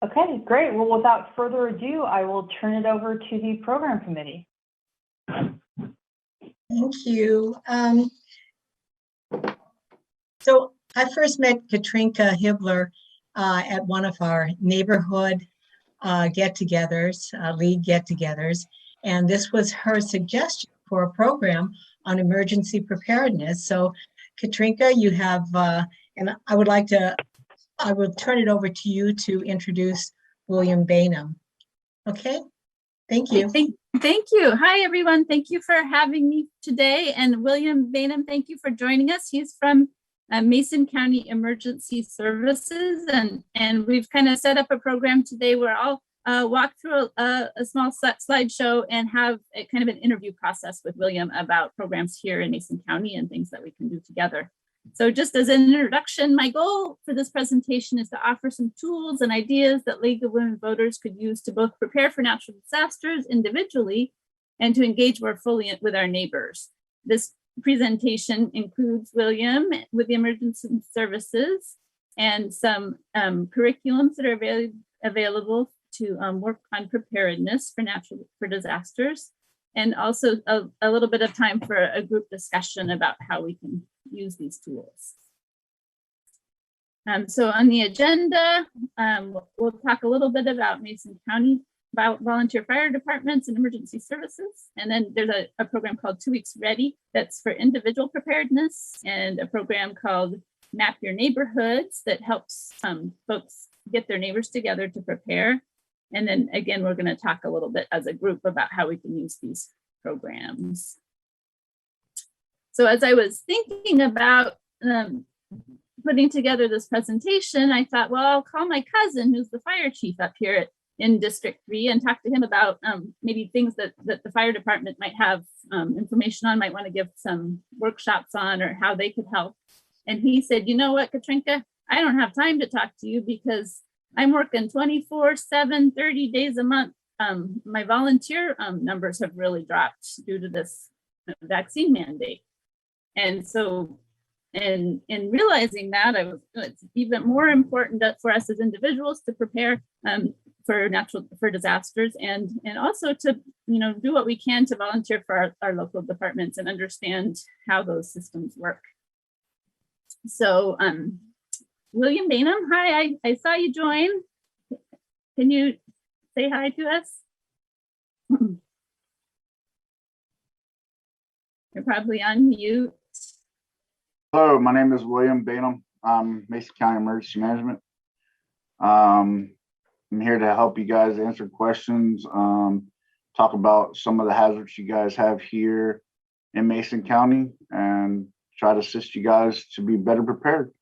Okay, great. Well, without further ado, I will turn it over to the program committee. Thank you. So I first met Katrinka Hibler at one of our neighborhood get-togethers, league get-togethers, and this was her suggestion for a program on emergency preparedness. So Katrinka, you have, and I will turn it over to you to introduce William Baynum. Okay, thank you. Thank you. Hi, everyone. Thank you for having me today. And William Baynum, thank you for joining us. He's from Mason County Emergency Services. And we've kind of set up a program today where I'll walk through a small slideshow and have kind of an interview process with William about programs here in Mason County and things that we can do together. So just as an introduction, my goal for this presentation is to offer some tools and ideas that League of Women Voters could use to both prepare for natural disasters individually and to engage more fully with our neighbors. This presentation includes William with the emergency services and some curriculums that are available to work on preparedness for disasters, and also a little bit of time for a group discussion about how we can use these tools. So on the agenda, we'll talk a little bit about Mason County volunteer fire departments and emergency services. And then there's a program called 2 Weeks Ready that's for individual preparedness, and a program called Map Your Neighborhoods that helps folks get their neighbors together to prepare. And then again, we're going to talk a little bit as a group about how we can use these programs. So as I was thinking about putting together this presentation, I thought, well, I'll call my cousin, who's the fire chief up here in District 3, and talk to him about maybe things that the fire department might have information on, might want to give some workshops on, or how they could help. And he said, you know what, Katrinka, I don't have time to talk to you because I'm working 24/7, 30 days a month. My volunteer numbers have really dropped due to this vaccine mandate. And so, in realizing that, it's even more important for us as individuals to prepare for disasters, and also to do what we can to volunteer for our local departments and understand how those systems work. So William Baynum, hi, I saw you join. Can you say hi to us? You're probably on mute. Hello, my name is William Baynum. I'm Mason County Emergency Management. I'm here to help you guys answer questions, talk about some of the hazards you guys have here in Mason County, and try to assist you guys to be better prepared.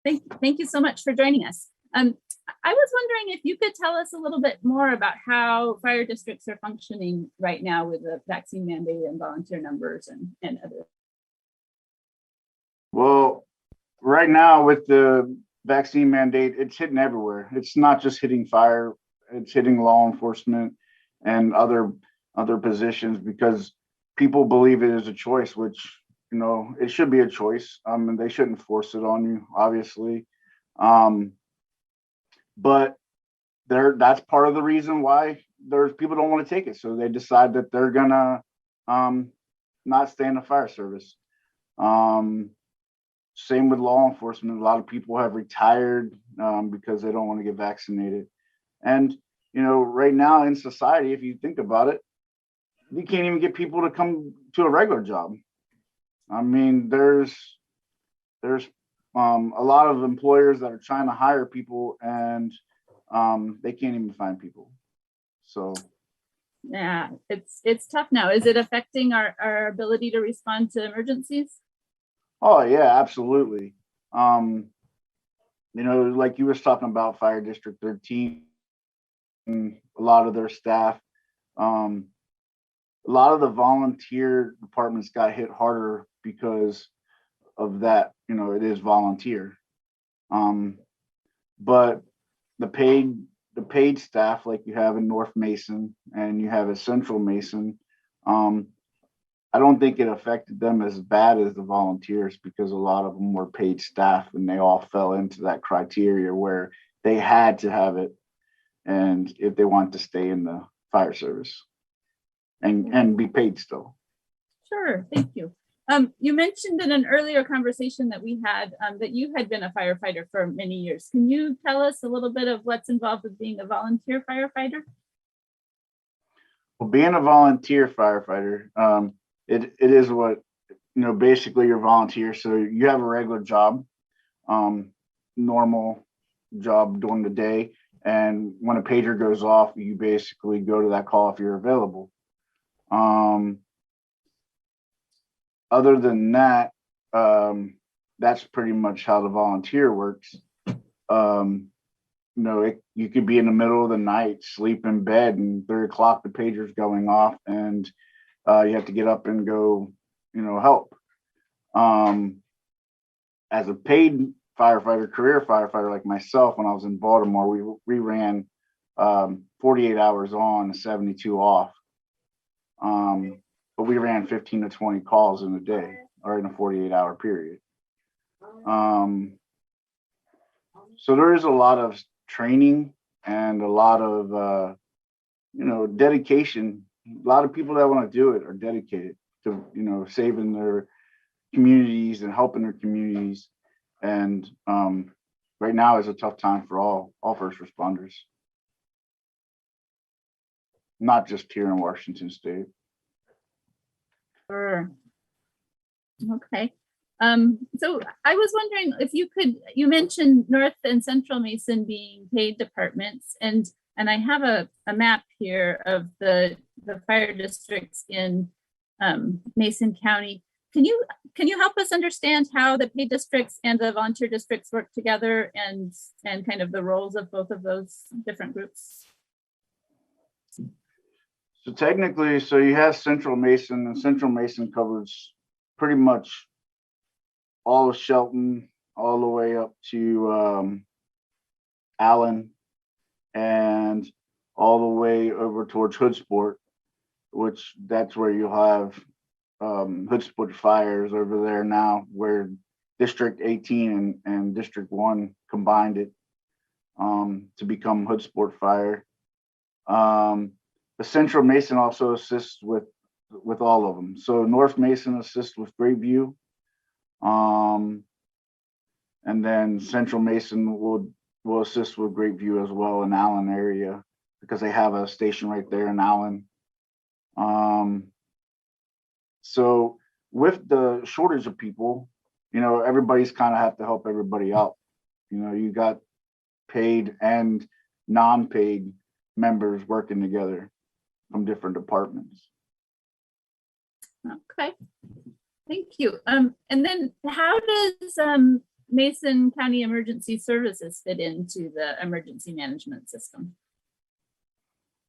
Thank you so much for joining us. I was wondering if you could tell us a little bit more about how fire districts are functioning right now with the vaccine mandate and volunteer numbers and other. Well, right now with the vaccine mandate, it's hitting everywhere. It's not just hitting fire, it's hitting law enforcement and other positions, because people believe it is a choice, which, it should be a choice. And they shouldn't force it on you, obviously. But that's part of the reason why there's people don't want to take it. So they decide that they're gonna not stay in the fire service. Same with law enforcement. A lot of people have retired because they don't want to get vaccinated. And right now in society, if you think about it, you can't even get people to come to a regular job. I mean, there's a lot of employers that are trying to hire people, and they can't even find people. So yeah, it's tough now. Is it affecting our ability to respond to emergencies? Oh yeah, absolutely. Like you was talking about Fire District 13, a lot of their staff, a lot of the volunteer departments got hit harder because of that. It is volunteer. But the paid staff, like you have in North Mason and you have at Central Mason, I don't think it affected them as bad as the volunteers, because a lot of them were paid staff and they all fell into that criteria where they had to have it, and if they want to stay in the fire service and be paid still. Sure, thank you. You mentioned in an earlier conversation that we had that you had been a firefighter for many years. Can you tell us a little bit of what's involved with being a volunteer firefighter? Well, being a volunteer firefighter, it is what, basically you're volunteer. So you have a regular job, normal job during the day. And when a pager goes off, you basically go to that call if you're available. Other than that, that's pretty much how the volunteer works. You could be in the middle of the night, sleep in bed, and 3 o'clock the pager's going off, and you have to get up and go, help. As a paid firefighter, career firefighter like myself, when I was in Baltimore, we ran 48 hours on, 72 off. But we ran 15 to 20 calls in a day or in a 48-hour period. So there is a lot of training and a lot of, dedication. A lot of people that want to do it are dedicated to, saving their communities and helping their communities. And right now is a tough time for all first responders, not just here in Washington State. Sure. Okay. So I was wondering if you mentioned North and Central Mason being paid departments, and I have a map here of the fire districts in Mason County. Can you help us understand how the paid districts and the volunteer districts work together, and kind of the roles of both of those different groups? So technically, you have Central Mason, and Central Mason covers pretty much all of Shelton, all the way up to Allen, and all the way over towards Hoodsport, which that's where you'll have Hoodsport fires over there now, where District 18 and District 1 combined it to become Hoodsport Fire. The Central Mason also assists with all of them. So North Mason assists with Greatview, and then Central Mason will assist with Greatview as well in Allen area, because they have a station right there in Allen. So with the shortage of people, everybody's kind of have to help everybody out. You got paid and non-paid members working together from different departments. Okay, thank you. And then how does Mason County Emergency Services fit into the emergency management system?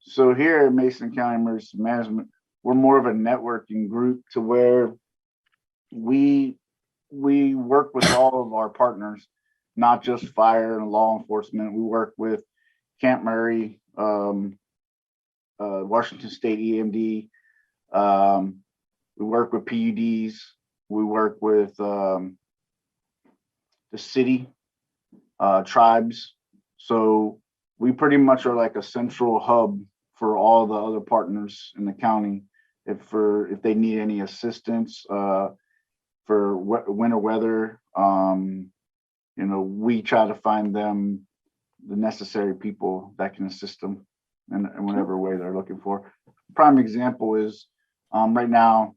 So here at Mason County Emergency Management, we're more of a networking group, to where we work with all of our partners, not just fire and law enforcement. We work with Camp Murray, Washington State EMD. We work with PUDs. We work with the city, tribes. So we pretty much are like a central hub for all the other partners in the county. If they need any assistance for winter weather, we try to find them the necessary people that can assist them in whatever way they're looking for. Prime example is right now,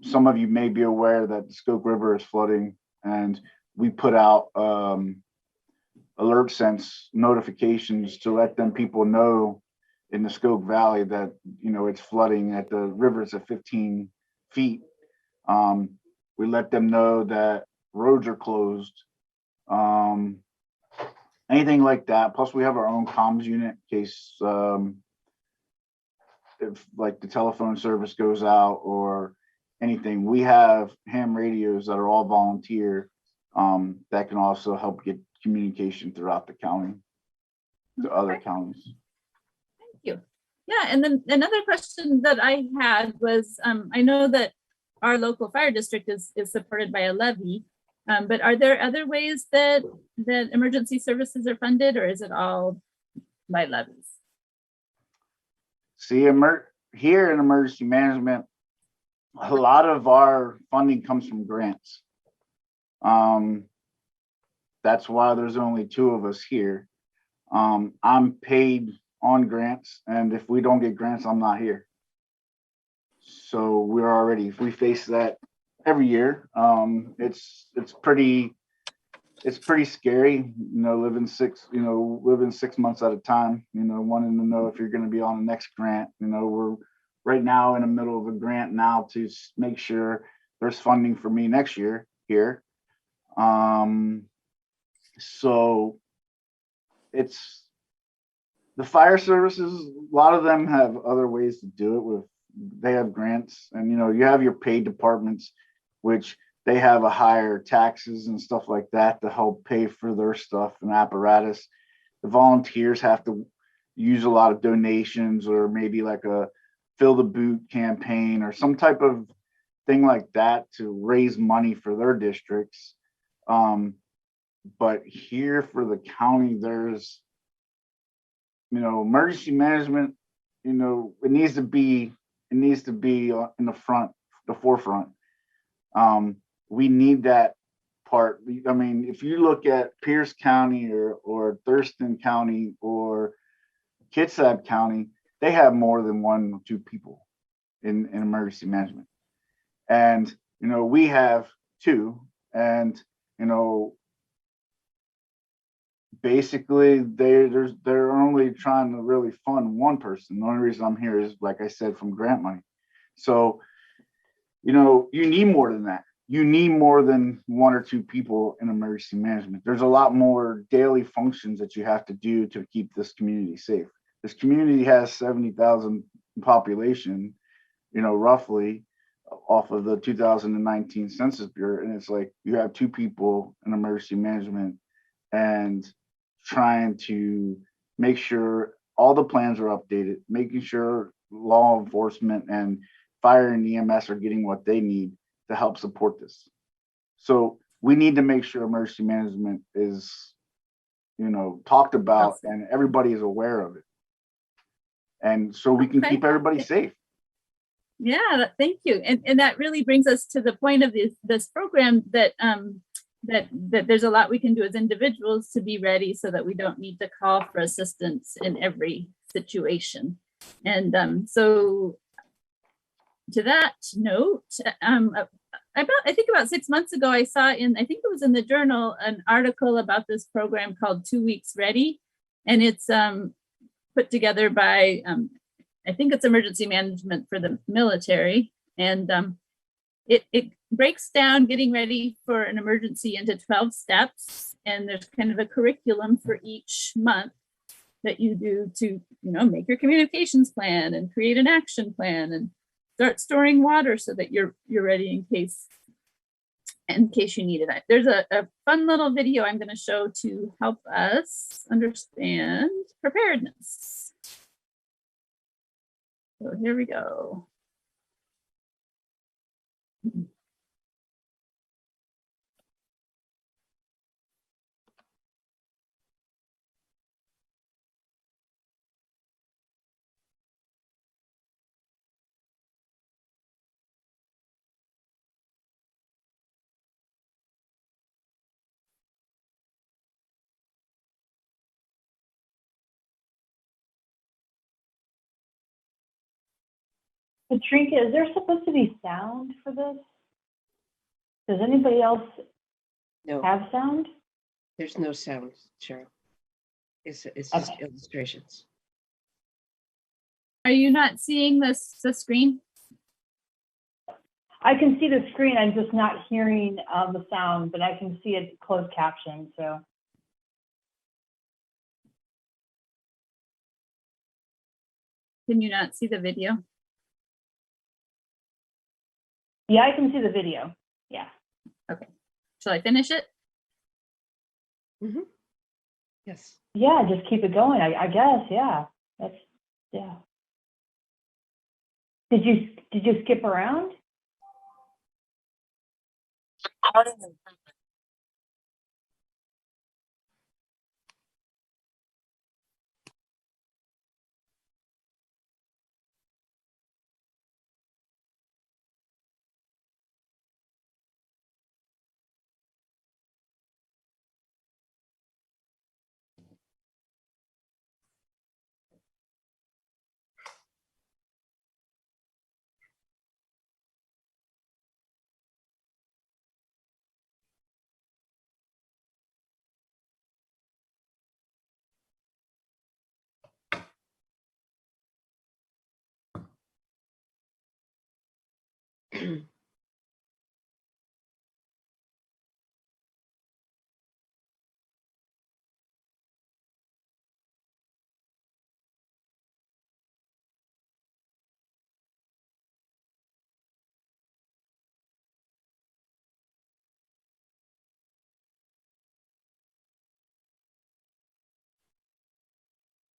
some of you may be aware that the Skoke River is flooding, and we put out alert sense notifications to let them people know in the Skoke Valley that it's flooding, at the rivers at 15 feet. We let them know that roads are closed, anything like that. Plus we have our own comms unit in case if like the telephone service goes out or anything. We have ham radios that are all volunteer, that can also help get communication throughout the county to other counties. Thank you. Yeah, and then another question that I had was, I know that our local fire district is supported by a levy, But are there other ways that emergency services are funded, or is it all by levies? See, here in emergency management, a lot of our funding comes from grants. That's why there's only 2 of us here. I'm paid on grants, and if we don't get grants, I'm not here. So we face that every year. It's pretty scary, living 6 months at a time, wanting to know if you're going to be on the next grant. We're right now in the middle of a grant now to make sure there's funding for me next year here. So it's the fire services, a lot of them have other ways to do it they have grants, and you have your paid departments, which they have a higher taxes and stuff like that to help pay for their stuff and apparatus. The volunteers have to use a lot of donations, or maybe like a fill the boot campaign or some type of thing like that to raise money for their districts. But here for the county, there's, emergency management, it needs to be in the forefront. We need that part. I mean, if you look at Pierce County or Thurston County or Kitsap County, they have more than 1 or 2 people in emergency management. And, we have 2, and, basically they're only trying to really fund 1 person. The only reason I'm here is, like I said, from grant money. So, you need more than that. You need more than 1 or 2 people in emergency management. There's a lot more daily functions that you have to do to keep this community safe. This community has 70,000 population, roughly, off of the 2019 Census Bureau. And it's like you have 2 people in emergency management and trying to make sure all the plans are updated, making sure law enforcement and fire and EMS are getting what they need to help support this. So we need to make sure emergency management is, talked about and everybody is aware of it. And so we can keep everybody safe. Yeah, thank you. And that really brings us to the point of this program that there's a lot we can do as individuals to be ready so that we don't need to call for assistance in every situation. And so to that note, I think about 6 months ago, I saw I think it was in the Journal, an article about this program called 2 Weeks Ready. And it's put together by, I think it's emergency management for the military. And it breaks down getting ready for an emergency into 12 steps. And there's kind of a curriculum for each month that you do to, make your communications plan and create an action plan and start storing water so that you're ready in case you need it. There's a fun little video I'm going to show to help us understand preparedness. So here we go. Katrinka, is there supposed to be sound for this? Does anybody else No, have sound? there's no sound, Cheryl. It's just Okay. illustrations. Are you not seeing the screen? I can see the screen, I'm just not hearing the sound, but I can see it closed caption, so. Can you not see the video? Yeah, I can see the video, yeah. Okay. Shall I finish it? Yes. Yeah, just keep it going, I guess, yeah. Yeah. Did you skip around?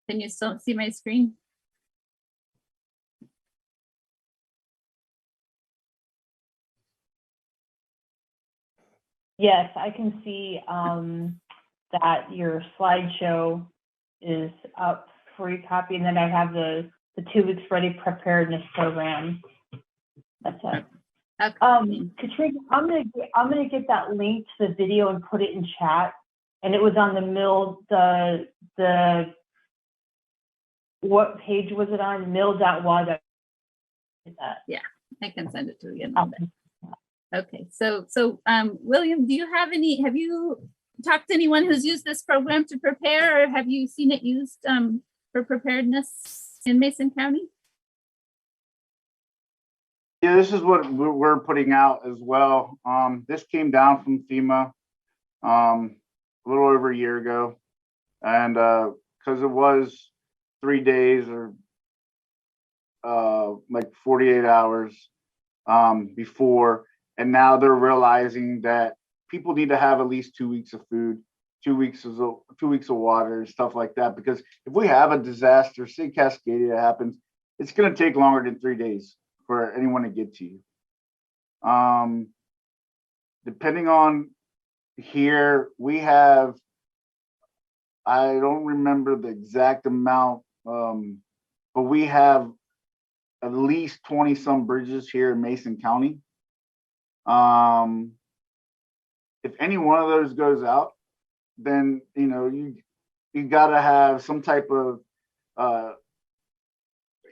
Can you still see my screen? Yes, I can see that your slideshow is up for your copy, and then I have the 2 weeks ready preparedness program. That's it. Okay. Katrina, I'm gonna get that link to the video and put it in chat. And it was on the what page was it on? mill.wa. Yeah, I can send it to you in a minute. Okay, so William, have you talked to anyone who's used this program to prepare, or have you seen it used for preparedness in Mason County? Yeah, this is what we're putting out as well. This came down from FEMA a little over a year ago, and because it was 3 days or like 48 hours before, and now they're realizing that people need to have at least 2 weeks of food, 2 weeks of water, stuff like that. Because if we have a disaster, say Cascadia happens, it's going to take longer than 3 days for anyone to get to you. Depending on here, we have, I don't remember the exact amount, but we have at least 20 some bridges here in Mason County. If any one of those goes out, then you got to have some type of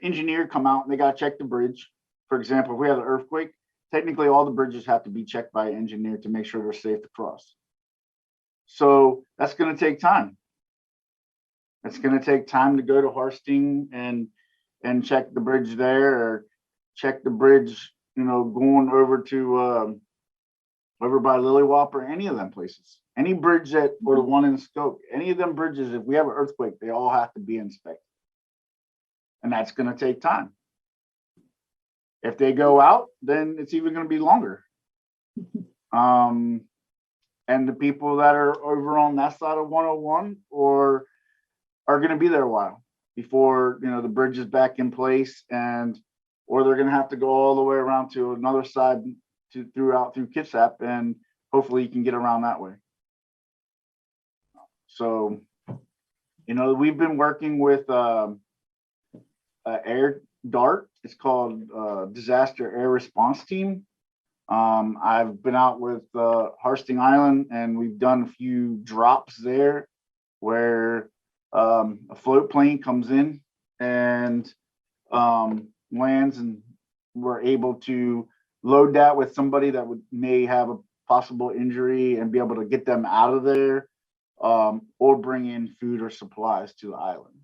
engineer come out, and they got to check the bridge. For example, if we have an earthquake, technically all the bridges have to be checked by an engineer to make sure they're safe to cross. So that's going to take time. It's going to take time to go to Harsting and check the bridge there, or check the bridge, going over to over by Lilywop or any of them places. Any bridge that, or the one in Skoke, any of them bridges, if we have an earthquake, they all have to be inspected. And that's going to take time. If they go out, then it's even going to be longer. And the people that are over on that side of 101 are going to be there a while before the bridge is back in place, or they're going to have to go all the way around to another side through Kitsap, and hopefully you can get around that way. So, we've been working with Air DART. It's called Disaster Air Response Team. I've been out with Harsting Island, and we've done a few drops there where a float plane comes in and lands, and we're able to load that with somebody that may have a possible injury and be able to get them out of there, or bring in food or supplies to the island.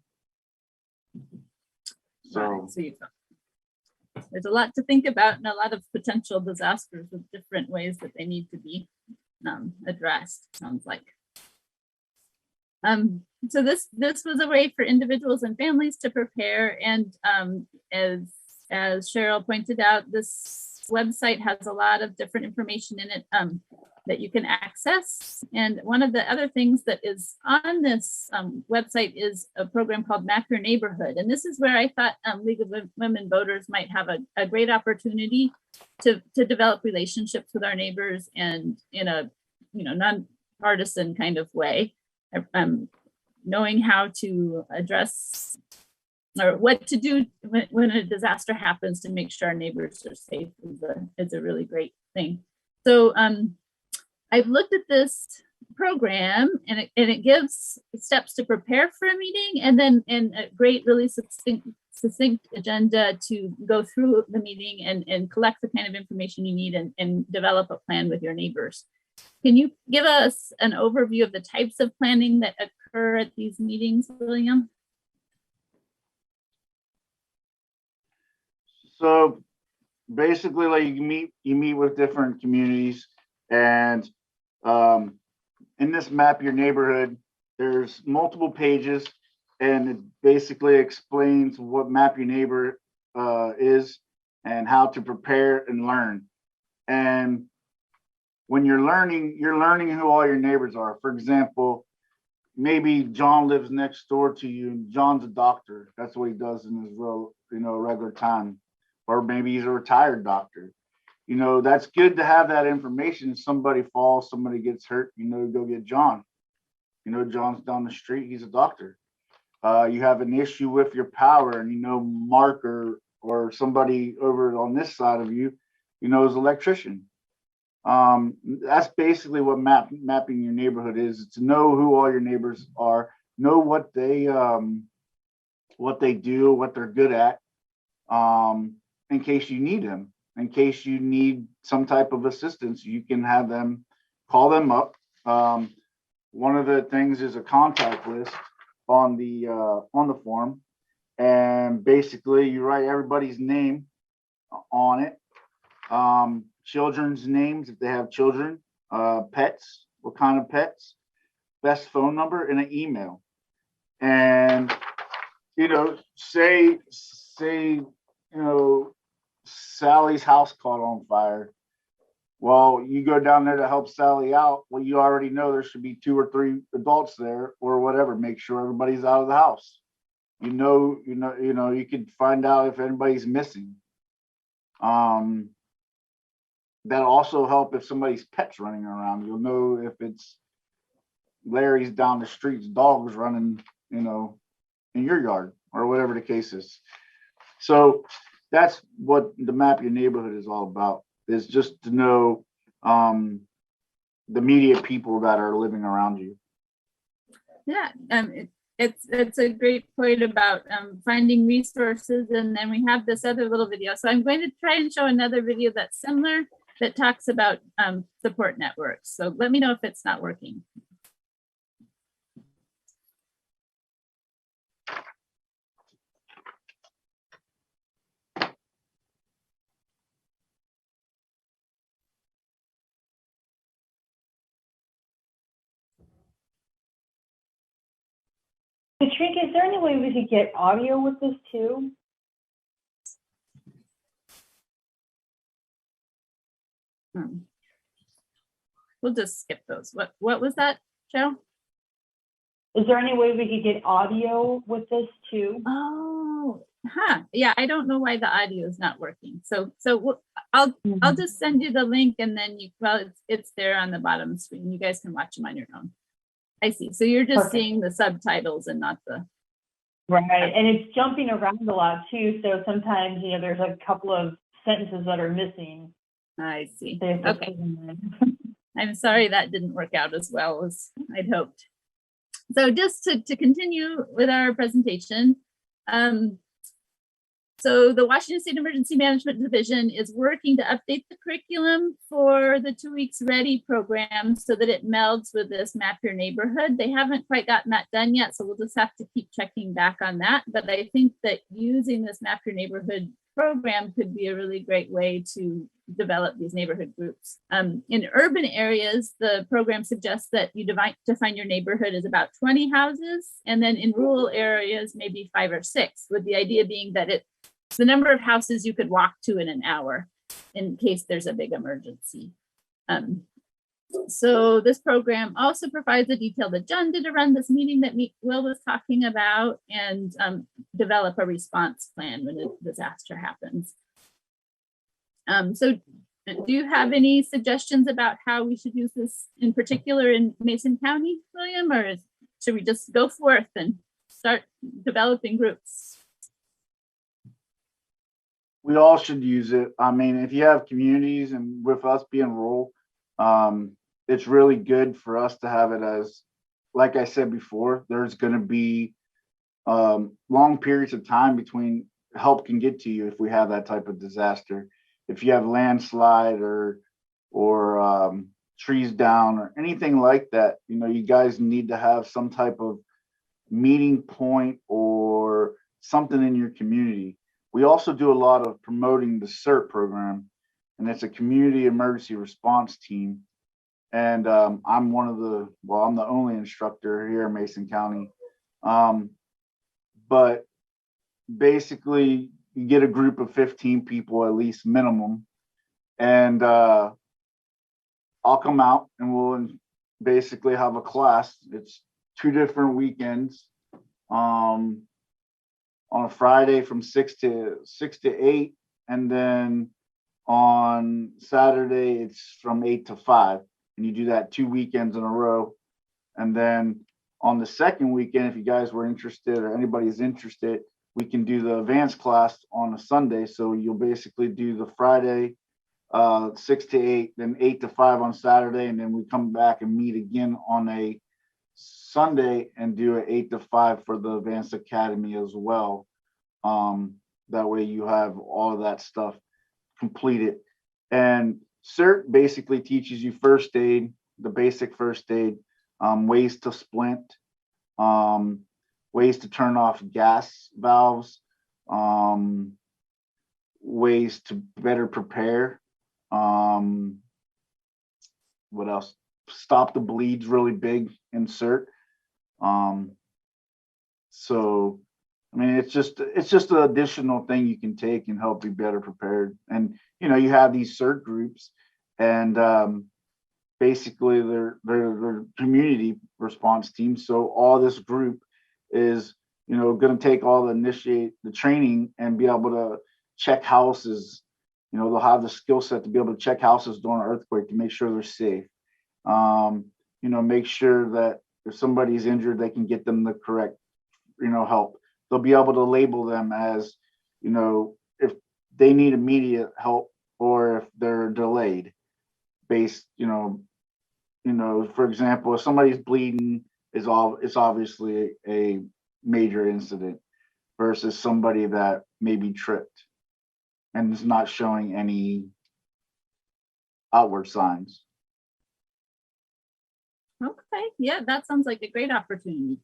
So there's a lot to think about, and a lot of potential disasters with different ways that they need to be addressed, sounds like. So this was a way for individuals and families to prepare, and as Cheryl pointed out, this website has a lot of different information in it that you can access. And one of the other things that is on this website is a program called Map Your Neighborhood. And this is where I thought League of Women Voters might have a great opportunity to develop relationships with our neighbors, and in a non-partisan kind of way, knowing how to address or what to do when a disaster happens to make sure our neighbors are safe is a really great thing. So I've looked at this program, and it gives steps to prepare for a meeting, and then a great, really succinct agenda to go through the meeting and collect the kind of information you need and develop a plan with your neighbors. Can you give us an overview of the types of planning that occur at these meetings, William? So basically like you meet with different communities, and in this map your neighborhood, there's multiple pages, and it basically explains what map your neighbor is and how to prepare and learn. And when you're learning who all your neighbors are. For example, maybe John lives next door to you and John's a doctor. That's what he does in his real, regular time. Or maybe he's a retired doctor. That's good to have that information. If somebody falls, somebody gets hurt, go get John. John's down the street, he's a doctor. You have an issue with your power, and Mark or somebody over on this side of you, is an electrician. That's basically what mapping your neighborhood is. It's to know who all your neighbors are, know what they do, what they're good at, in case you need them. In case you need some type of assistance, you can have them call them up. One of the things is a contact list on the form, and basically you write everybody's name on it. Children's names, if they have children, pets, what kind of pets, best phone number, and an email. And say Sally's house caught on fire. Well, you go down there to help Sally out. Well, you already know there should be 2 or 3 adults there or whatever. Make sure everybody's out of the house. You could find out if anybody's missing. That'll also help if somebody's pet's running around. You'll know if it's Larry's down the street's dog's running, in your yard or whatever the case is. So that's what the map your neighborhood is all about, is just to know the immediate people that are living around you. Yeah, it's a great point about finding resources, and then we have this other little video. So I'm going to try and show another video that's similar, that talks about support networks. So let me know if it's not working. Katrinka, is there any way we could get audio with this too? We'll just skip those. What was that, Joe? Is there any way we could get audio with this too? Oh, yeah. I don't know why the audio is not working. So I'll just send you the link, and then it's there on the bottom screen. You guys can watch them on your own. I see. So you're just seeing the subtitles and not the. Right, and it's jumping around a lot too. So sometimes there's a couple of sentences that are missing. I see. Okay. I'm sorry that didn't work out as well as I'd hoped. So just to continue with our presentation, so the Washington State Emergency Management Division is working to update the curriculum for the 2 Weeks Ready program so that it melds with this Map Your Neighborhood. They haven't quite gotten that done yet, so we'll just have to keep checking back on that. But I think that using this Map Your Neighborhood program could be a really great way to develop these neighborhood groups. In urban areas, the program suggests that you define your neighborhood as about 20 houses, and then in rural areas, maybe 5 or 6, with the idea being that it's the number of houses you could walk to in an hour in case there's a big emergency. So this program also provides a detailed agenda to run this meeting that Will was talking about, and develop a response plan when a disaster happens. So do you have any suggestions about how we should use this in particular in Mason County, William, or should we just go forth and start developing groups? We all should use it. I mean, if you have communities, and with us being rural, it's really good for us to have it as, like I said before, there's going to be long periods of time between help can get to you if we have that type of disaster. If you have landslide or trees down or anything like that, you guys need to have some type of meeting point or something in your community. We also do a lot of promoting the CERT program, and it's a community emergency response team. And I'm I'm the only instructor here in Mason County. But basically, you get a group of 15 people at least minimum, and I'll come out and we'll basically have a class. It's 2 different weekends. On a Friday from 6 to 8, and then on Saturday it's from 8 to 5, and you do that 2 weekends in a row. And then on the second weekend, if you guys were interested or anybody's interested, we can do the advanced class on a Sunday. So you'll basically do the Friday 6 to 8, then 8 to 5 on Saturday, and then we come back and meet again on a Sunday and do an 8 to 5 for the Advanced Academy as well. That way you have all of that stuff completed. And CERT basically teaches you first aid, the basic first aid, ways to splint, ways to turn off gas valves, ways to better prepare. What else? Stop the bleeds really big in CERT. So I mean, it's just an additional thing you can take and help you better prepared. And you have these CERT groups, and basically they're community response teams. So all this group is going to take all initiate the training and be able to check houses. They'll have the skill set to be able to check houses during an earthquake to make sure they're safe. Make sure that if somebody's injured, they can get them the correct help. They'll be able to label them as, if they need immediate help or if they're delayed based, for example, if somebody's bleeding, it's obviously a major incident versus somebody that may be tripped and is not showing any outward signs. Okay, yeah, that sounds like a great opportunity.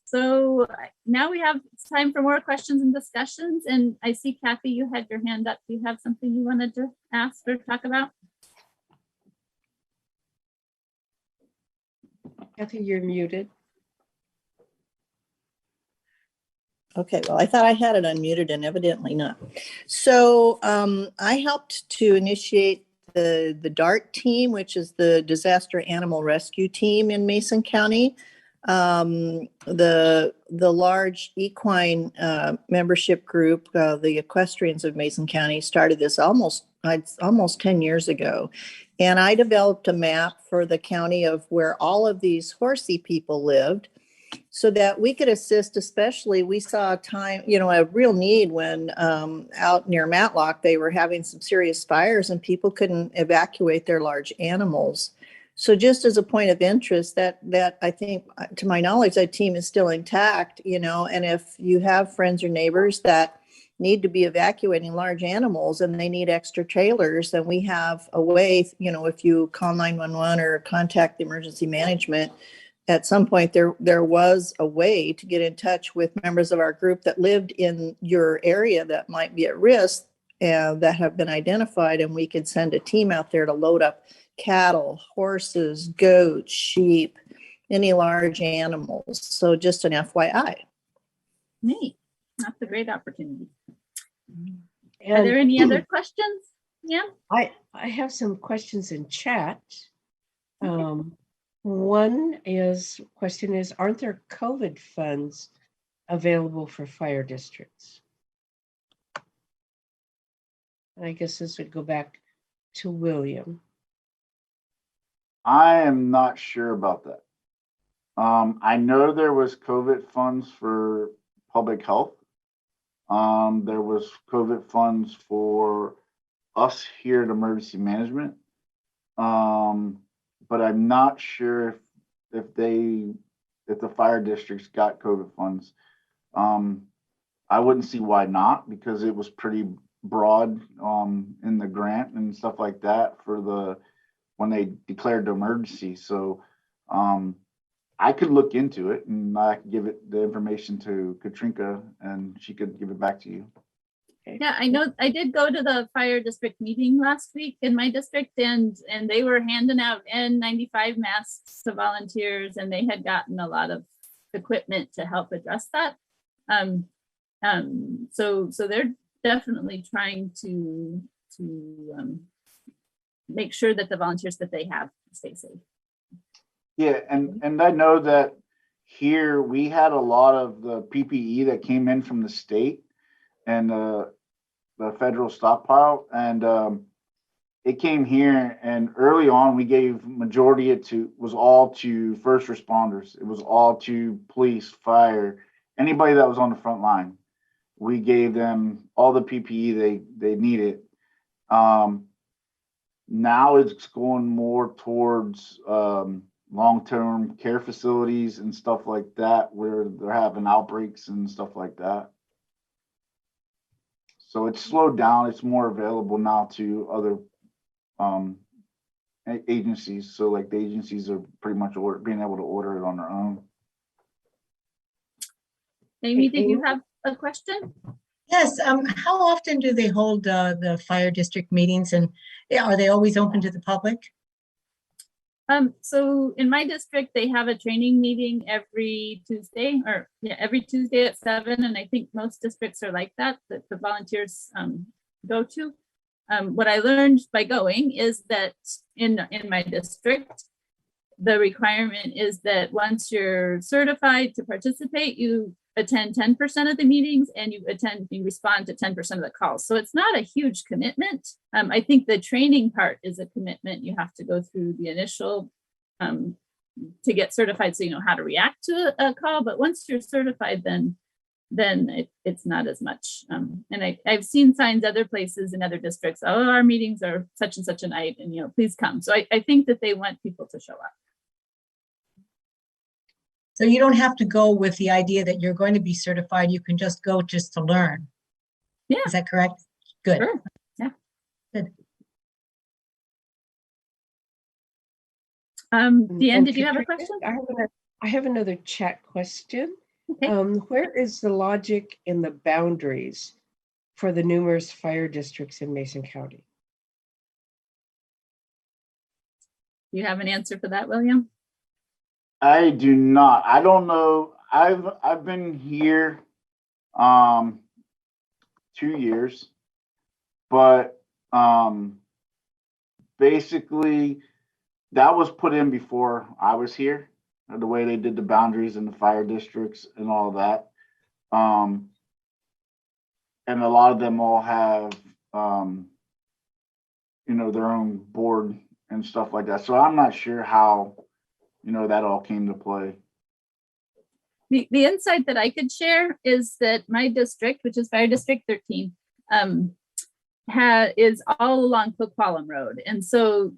So now we have time for more questions and discussions. And I see, Kathy, you had your hand up. Do you have something you wanted to ask or talk about? Kathy, you're muted. Okay, well, I thought I had it unmuted and evidently not. So I helped to initiate the DART team, which is the Disaster Animal Rescue Team in Mason County. The large equine membership group, the Equestrians of Mason County, started this almost 10 years ago. And I developed a map for the county of where all of these horsey people lived, so that we could assist. Especially, we saw a real need when out near Matlock, they were having some serious fires and people couldn't evacuate their large animals. So just as a point of interest, that I think, to my knowledge, that team is still intact, and if you have friends or neighbors that need to be evacuating large animals and they need extra trailers, then we have a way, if you call 911 or contact the emergency management. At some point, there was a way to get in touch with members of our group that lived in your area that might be at risk and that have been identified, and we could send a team out there to load up cattle, horses, goats, sheep, any large animals. So just an FYI. Neat. That's a great opportunity. And Are there any other questions? Yeah. I have some questions in chat. One question is, aren't there COVID funds available for fire districts? And I guess this would go back to William. I am not sure about that. I know there was COVID funds for public health. There was COVID funds for us here at emergency management. But I'm not sure if the fire districts got COVID funds. I wouldn't see why not, because it was pretty broad in the grant and stuff like that for when they declared the emergency. So I could look into it and I could give the information to Katrinka and she could give it back to you. Yeah, I know, I did go to the fire district meeting last week in my district, and they were handing out N95 masks to volunteers, and they had gotten a lot of equipment to help address that. So they're definitely trying to make sure that the volunteers that they have stay safe. Yeah, and I know that here we had a lot of the PPE that came in from the state and the federal stockpile, and it came here. And early on, we gave majority was all to first responders. It was all to police, fire, anybody that was on the front line. We gave them all the PPE they needed. Now it's going more towards long-term care facilities and stuff like that, where they're having outbreaks and stuff like that. So it's slowed down. It's more available now to other agencies. So like the agencies are pretty much being able to order it on their own. Amy, did you have a question? Yes, how often do they hold the fire district meetings, and are they always open to the public? So in my district, they have a training meeting every Tuesday, every Tuesday at 7. And I think most districts are like that the volunteers go to. What I learned by going is that in my district, the requirement is that once you're certified to participate, you attend 10% of the meetings and you respond to 10% of the calls. So it's not a huge commitment. I think the training part is a commitment. You have to go through the initial to get certified so you know how to react to a call. But once you're certified, then it's not as much. And I've seen signs other places in other districts, oh, our meetings are such and such a night and, you know, please come. So I think that they want people to show up. So you don't have to go with the idea that you're going to be certified. You can just go just to learn. Yeah. Is that correct? Good. Sure. Yeah. Good. Deanne, did you have a Katrina, question? I have another chat question. Okay. Where is the logic in the boundaries for the numerous fire districts in Mason County? Do you have an answer for that, William? I do not. I don't know. I've been here 2 years, but basically that was put in before I was here, the way they did the boundaries in the fire districts and all that. And a lot of them all have you know, their own board and stuff like that. So I'm not sure how, you know, that all came to play. The insight that I could share is that my district, which is Fire District 13, is all along Coquitlam Road. And so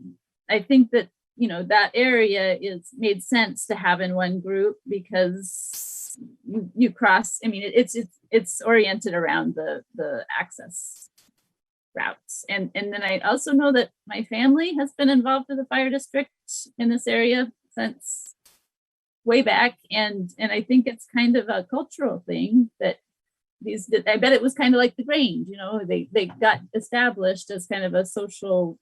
I think that, you know, that area made sense to have in one group because you cross, I mean, it's oriented around the access routes. And then I also know that my family has been involved with the fire district in this area since way back. And I think it's kind of a cultural thing that I bet it was kind of like the Grange, you know, they got established as kind of a social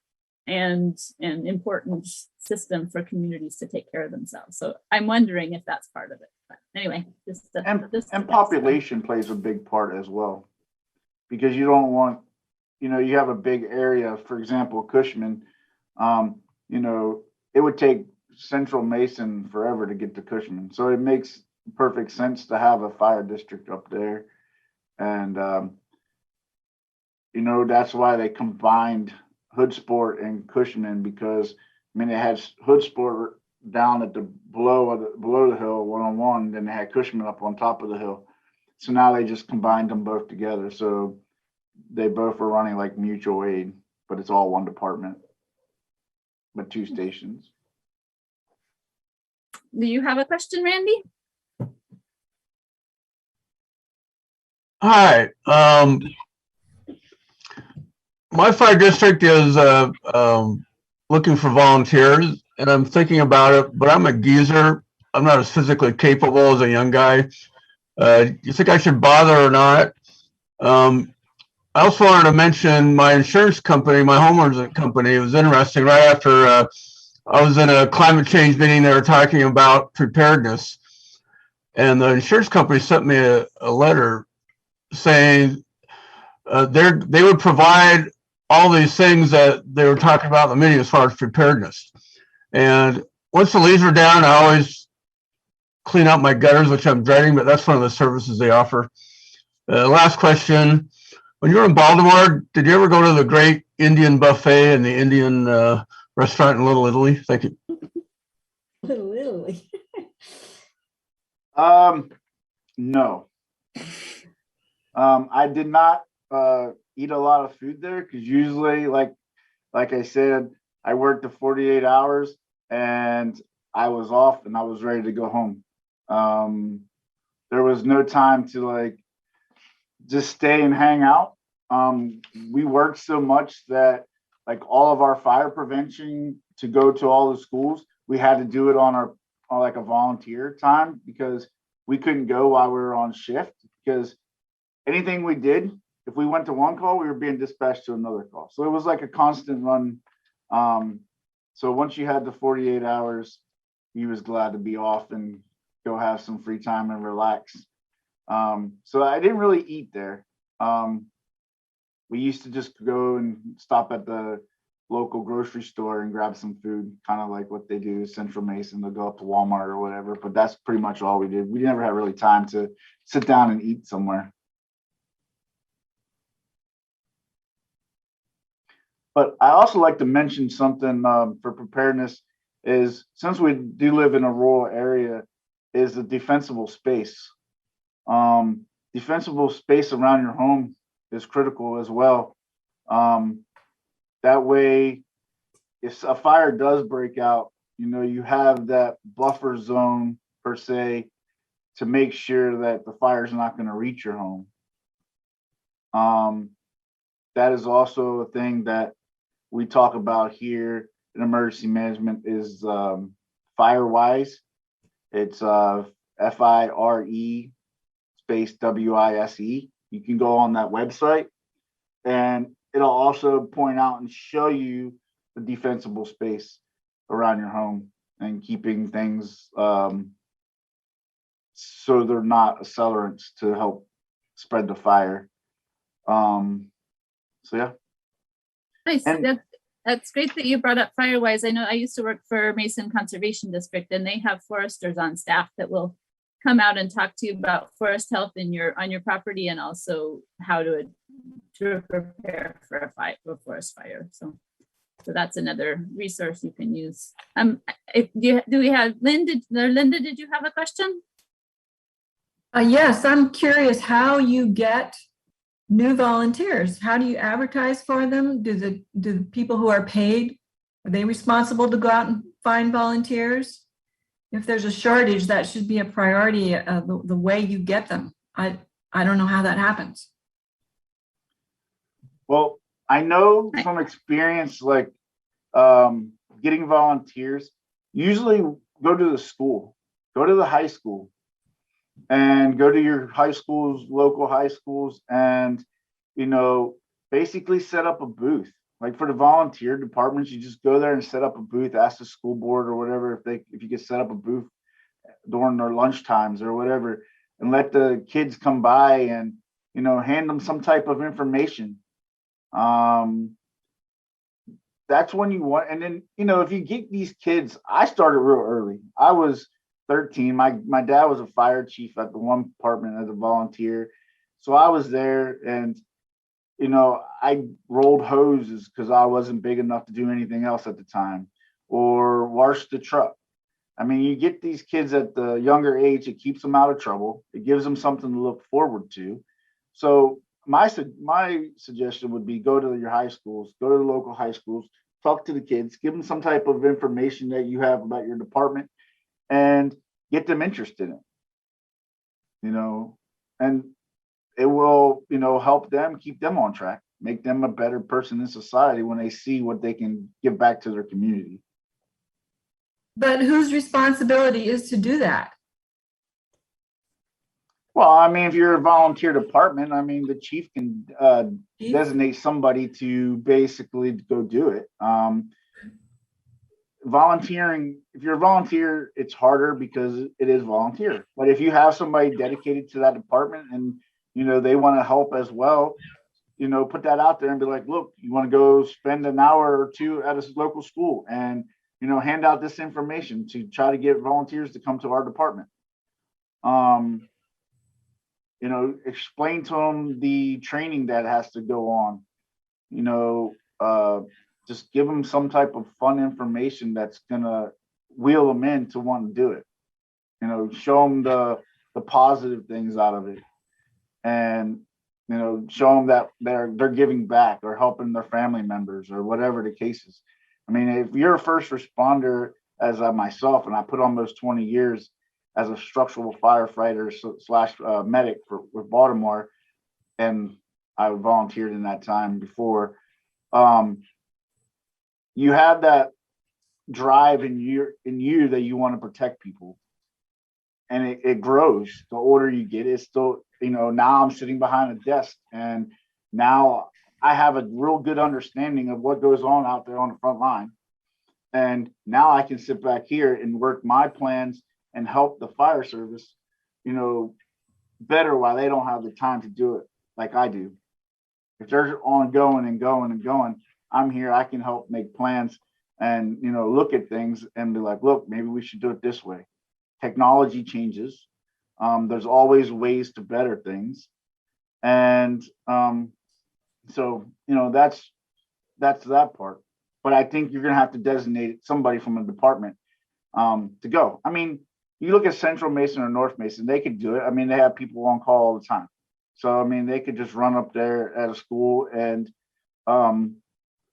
and an important system for communities to take care of themselves. So I'm wondering if that's part of it. But anyway, and population plays a big part as well, because you don't want, you know, you have a big area, for example, Cushman, you know, it would take Central Mason forever to get to Cushman. So it makes perfect sense to have a fire district up there. And, you know, that's why they combined Hoodsport and Cushman, because, I mean, it had Hoodsport down at the below the hill, 101, then they had Cushman up on top of the hill. So now they just combined them both together. So they both are running like mutual aid, but it's all one department, but 2 stations. Do you have a question, Randy? Hi. My fire district is looking for volunteers, and I'm thinking about it, but I'm a geezer I'm not as physically capable as a young guy. You think I should bother or not? I also wanted to mention my insurance company, my homeowners company. It was interesting. Right after I was in a climate change meeting, they were talking about preparedness. And the insurance company sent me a letter saying they would provide all these things that they were talking about in the meeting as far as preparedness. And once the leaves are down, I always clean out my gutters, which I'm dreading, but that's one of the services they offer. Last question. When you were in Baltimore, did you ever go to the great Indian buffet and the Indian restaurant in Little Italy? Thank you. Little Italy. No. I did not eat a lot of food there because usually, like I said, I worked the 48 hours and I was off and I was ready to go home. There was no time to like just stay and hang out. We worked so much that like all of our fire prevention to go to all the schools, we had to do it on like a volunteer time because we couldn't go while we were on shift because anything we did, if we went to one call, we were being dispatched to another call. So it was like a constant run. So once you had the 48 hours, you was glad to be off and go have some free time and relax. So I didn't really eat there. We used to just go and stop at the local grocery store and grab some food, kind of like what they do Central Mason. They'll go up to Walmart or whatever, but that's pretty much all we did. We never had really time to sit down and eat somewhere. But I also like to mention something for preparedness is since we do live in a rural area, is the defensible space. Defensible space around your home is critical as well. That way, if a fire does break out, you know, you have that buffer zone per se to make sure that the fire is not going to reach your home. That is also a thing that we talk about here in emergency management is FireWise. It's FIRE space WISE. You can go on that website and it'll also point out and show you the defensible space around your home and keeping things so they're not accelerants to help spread the fire. So yeah. Nice. And- That's great that you brought up Firewise. I know I used to work for Mason Conservation District, and they have foresters on staff that will come out and talk to you about forest health on your property, and also how to prepare for a forest fire. So that's another resource you can use. Do we have Linda? Linda, did you have a question? Yes, I'm curious how you get new volunteers. How do you advertise for them? Do the people who are paid, are they responsible to go out and find volunteers? If there's a shortage, that should be a priority of the way you get them. I don't know how that happens. Well, I know from experience, like getting volunteers, usually go to the school, go to the high school and go to your high schools, local high schools, and, you know, basically set up a booth. Like for the volunteer departments, you just go there and set up a booth, ask the school board or whatever, if you could set up a booth during their lunch times or whatever, and let the kids come by and, you know, hand them some type of information. That's when you want, and then, you know, if you get these kids, I started real early. I was 13. My dad was a fire chief at the one department as a volunteer. So I was there and, you know, I rolled hoses because I wasn't big enough to do anything else at the time, or washed the truck. I mean, you get these kids at the younger age, it keeps them out of trouble. It gives them something to look forward to. So my suggestion would be go to your high schools, go to the local high schools, talk to the kids, give them some type of information that you have about your department, and get them interested in it, you know, and it will, you know, help them, keep them on track, make them a better person in society when they see what they can give back to their community. But whose responsibility is to do that? Well, I mean, if you're a volunteer department, I mean, the chief can Chief? designate somebody to basically go do it. Volunteering, if you're a volunteer, it's harder because it is volunteer. But if you have somebody dedicated to that department and, you know, they want to help as well, you know, put that out there and be like, look, you want to go spend an hour or two at a local school and, you know, hand out this information to try to get volunteers to come to our department. You know, explain to them the training that has to go on, you know, just give them some type of fun information that's gonna wheel them in to want to do it. You know, show them the positive things out of it, and you know, show them that they're giving back or helping their family members or whatever the case is. I mean, if you're a first responder, as myself, and I put almost 20 years as a structural firefighter slash medic with Baltimore, and I volunteered in that time before. You have that drive in you that you want to protect people, and it grows the older you get. It's still, you know, now I'm sitting behind a desk, and now I have a real good understanding of what goes on out there on the front line, and now I can sit back here and work my plans and help the fire service, you know, better while they don't have the time to do it like I do. If they're on going and going and going, I'm here, I can help make plans and, you know, look at things and be like, look, maybe we should do it this way. Technology changes. There's always ways to better things. And so, you know, that's that part. But I think you're going to have to designate somebody from a department to go. I mean, you look at Central Mason or North Mason, they could do it. I mean, they have people on call all the time. So, I mean, they could just run up there at a school and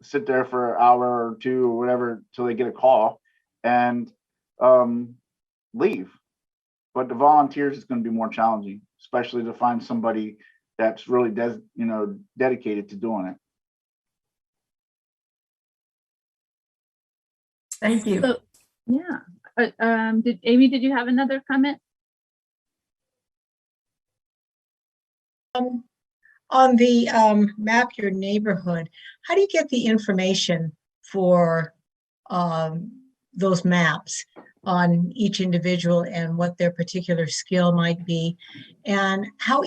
sit there for an hour or two or whatever till they get a call and leave. But the volunteers is going to be more challenging, especially to find somebody that's really dedicated to doing it. Thank you. So, yeah. Amy, did you have another comment? On the map your neighborhood, how do you get the information for those maps on each individual and what their particular skill might be? And how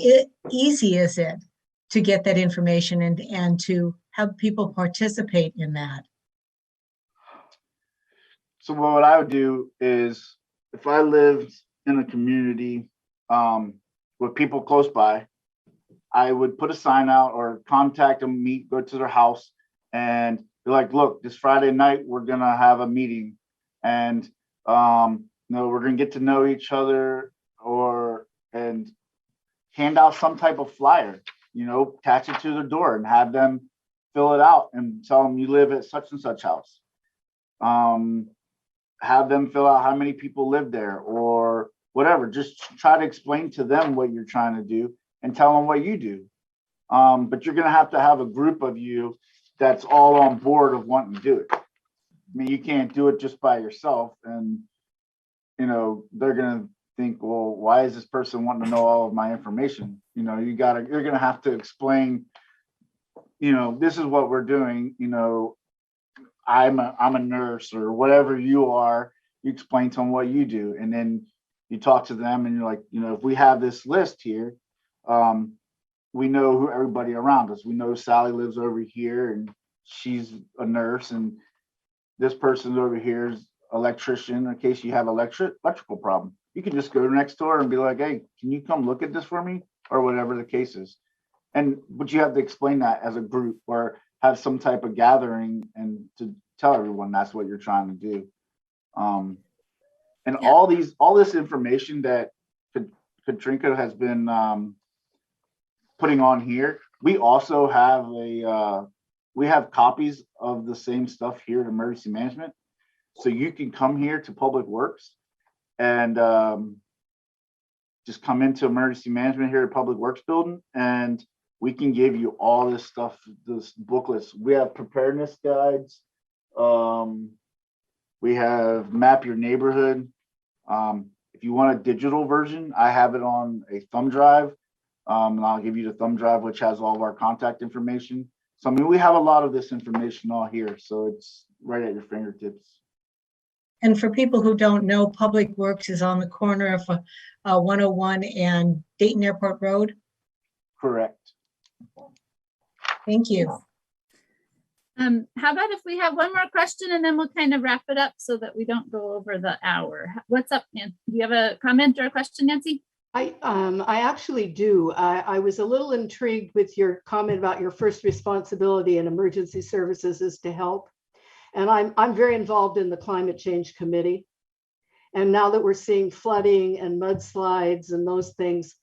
easy is it to get that information and to have people participate in that? So what I would do is if I lived in a community with people close by, I would put a sign out or contact them, go to their house and be like, look, this Friday night, we're going to have a meeting and, you know, we're going to get to know each other and hand out some type of flyer, you know, attach it to their door and have them fill it out and tell them you live at such and such house. Have them fill out how many people live there or whatever. Just try to explain to them what you're trying to do and tell them what you do. But you're going to have a group of you that's all on board of wanting to do it. I mean, you can't do it just by yourself. And, you know, they're going to think, well, why is this person wanting to know all of my information? You know, you're going to have to explain, you know, this is what we're doing. You know, I'm a nurse or whatever you are. You explain to them what you do. And then you talk to them and you're like, you know, if we have this list here, we know who everybody around us. We know Sally lives over here and she's a nurse, and this person over here is electrician in case you have electrical problem. You can just go next door and be like, hey, can you come look at this for me or whatever the case is. But you have to explain that as a group or have some type of gathering and to tell everyone that's what you're trying to do. And all this information that Katrinka has been putting on here, we also have we have copies of the same stuff here at Emergency Management. So you can come here to Public Works and just come into Emergency Management here at Public Works building, and we can give you all this stuff, this booklets. We have preparedness guides. We have Map Your Neighborhood. If you want a digital version, I have it on a thumb drive. And I'll give you the thumb drive, which has all of our contact information. So, I mean, we have a lot of this information all here. So it's right at your fingertips. And for people who don't know, Public Works is on the corner of 101 and Dayton Airport Road. Correct. Thank you. How about if we have one more question and then we'll kind of wrap it up so that we don't go over the hour. What's up, Nancy? Do you have a comment or a question, Nancy? I actually do. I was a little intrigued with your comment about your first responsibility in emergency services is to help. And I'm very involved in the climate change committee. And now that we're seeing flooding and mudslides and those things,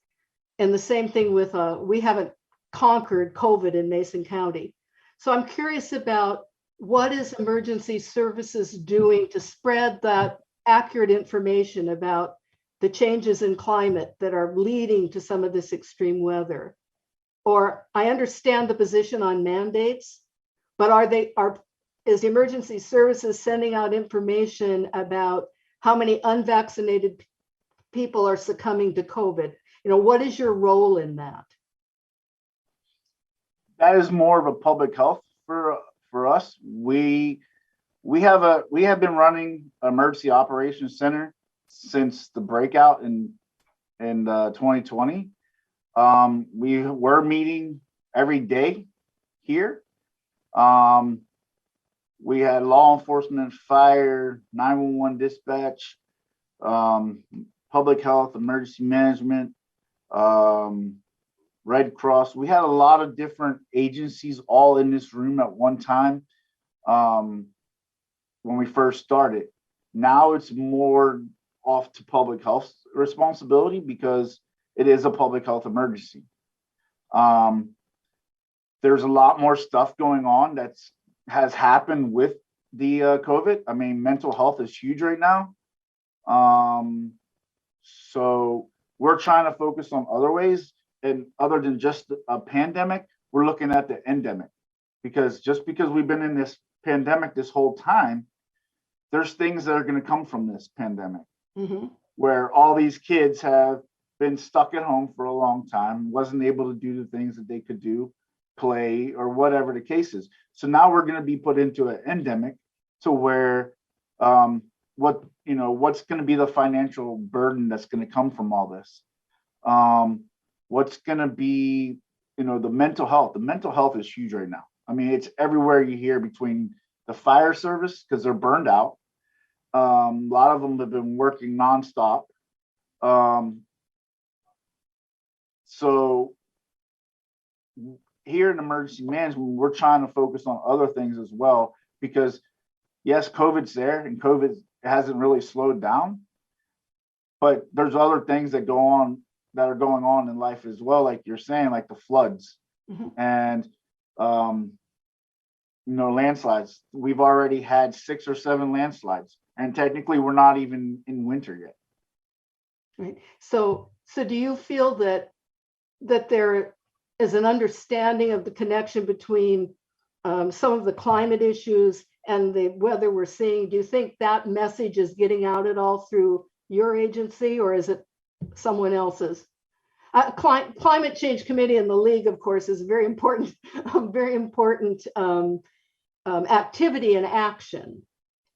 and the same thing with, we haven't conquered COVID in Mason County. So I'm curious about what is emergency services doing to spread that accurate information about the changes in climate that are leading to some of this extreme weather? Or I understand the position on mandates, but is the emergency services sending out information about how many unvaccinated people are succumbing to COVID? You know, what is your role in that? That is more of a public health for us. We have been running emergency operations center since the breakout in 2020. We were meeting every day here. We had law enforcement, fire, 911 dispatch, public health, emergency management, Red Cross. We had a lot of different agencies all in this room at one time when we first started. Now it's more off to public health responsibility because it is a public health emergency. There's a lot more stuff going on has happened with the COVID. I mean, mental health is huge right now. So we're trying to focus on other ways, and other than just a pandemic, we're looking at the endemic, because just because we've been in this pandemic this whole time, there's things that are going to come from this pandemic. Mm-hmm. Where all these kids have been stuck at home for a long time, wasn't able to do the things that they could do, play, or whatever the case is. So now we're going to be put into an endemic to where what's going to be the financial burden that's going to come from all this. What's going to be, the mental health. The mental health is huge right now. I mean, it's everywhere you hear, between the fire service, because they're burned out. A lot of them have been working nonstop. So here in emergency management, we're trying to focus on other things as well, because yes, COVID's there and COVID hasn't really slowed down, but there's other things that are going on in life as well, like you're saying, like the floods. Mm-hmm. And landslides. We've already had 6 or 7 landslides, and technically we're not even in winter yet. Right. So do you feel that there is an understanding of the connection between some of the climate issues and the weather we're seeing? Do you think that message is getting out at all through your agency, or is it someone else's? Climate Change Committee and the League, of course, is a very important activity and action.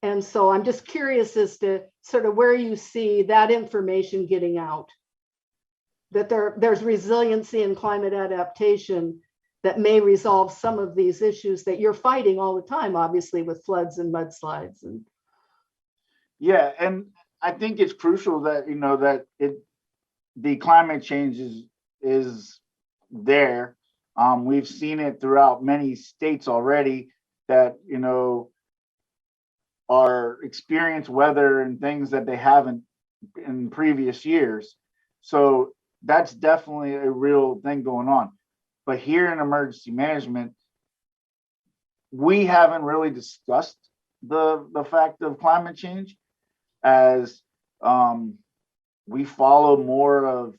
And so I'm just curious as to sort of where you see that information getting out, that there's resiliency and climate adaptation that may resolve some of these issues that you're fighting all the time, obviously, with floods and mudslides. Yeah, and I think it's crucial that the climate change is there. We've seen it throughout many states already that are experience weather and things that they haven't in previous years. So that's definitely a real thing going on. But here in emergency management, we haven't really discussed the fact of climate change, as we follow more of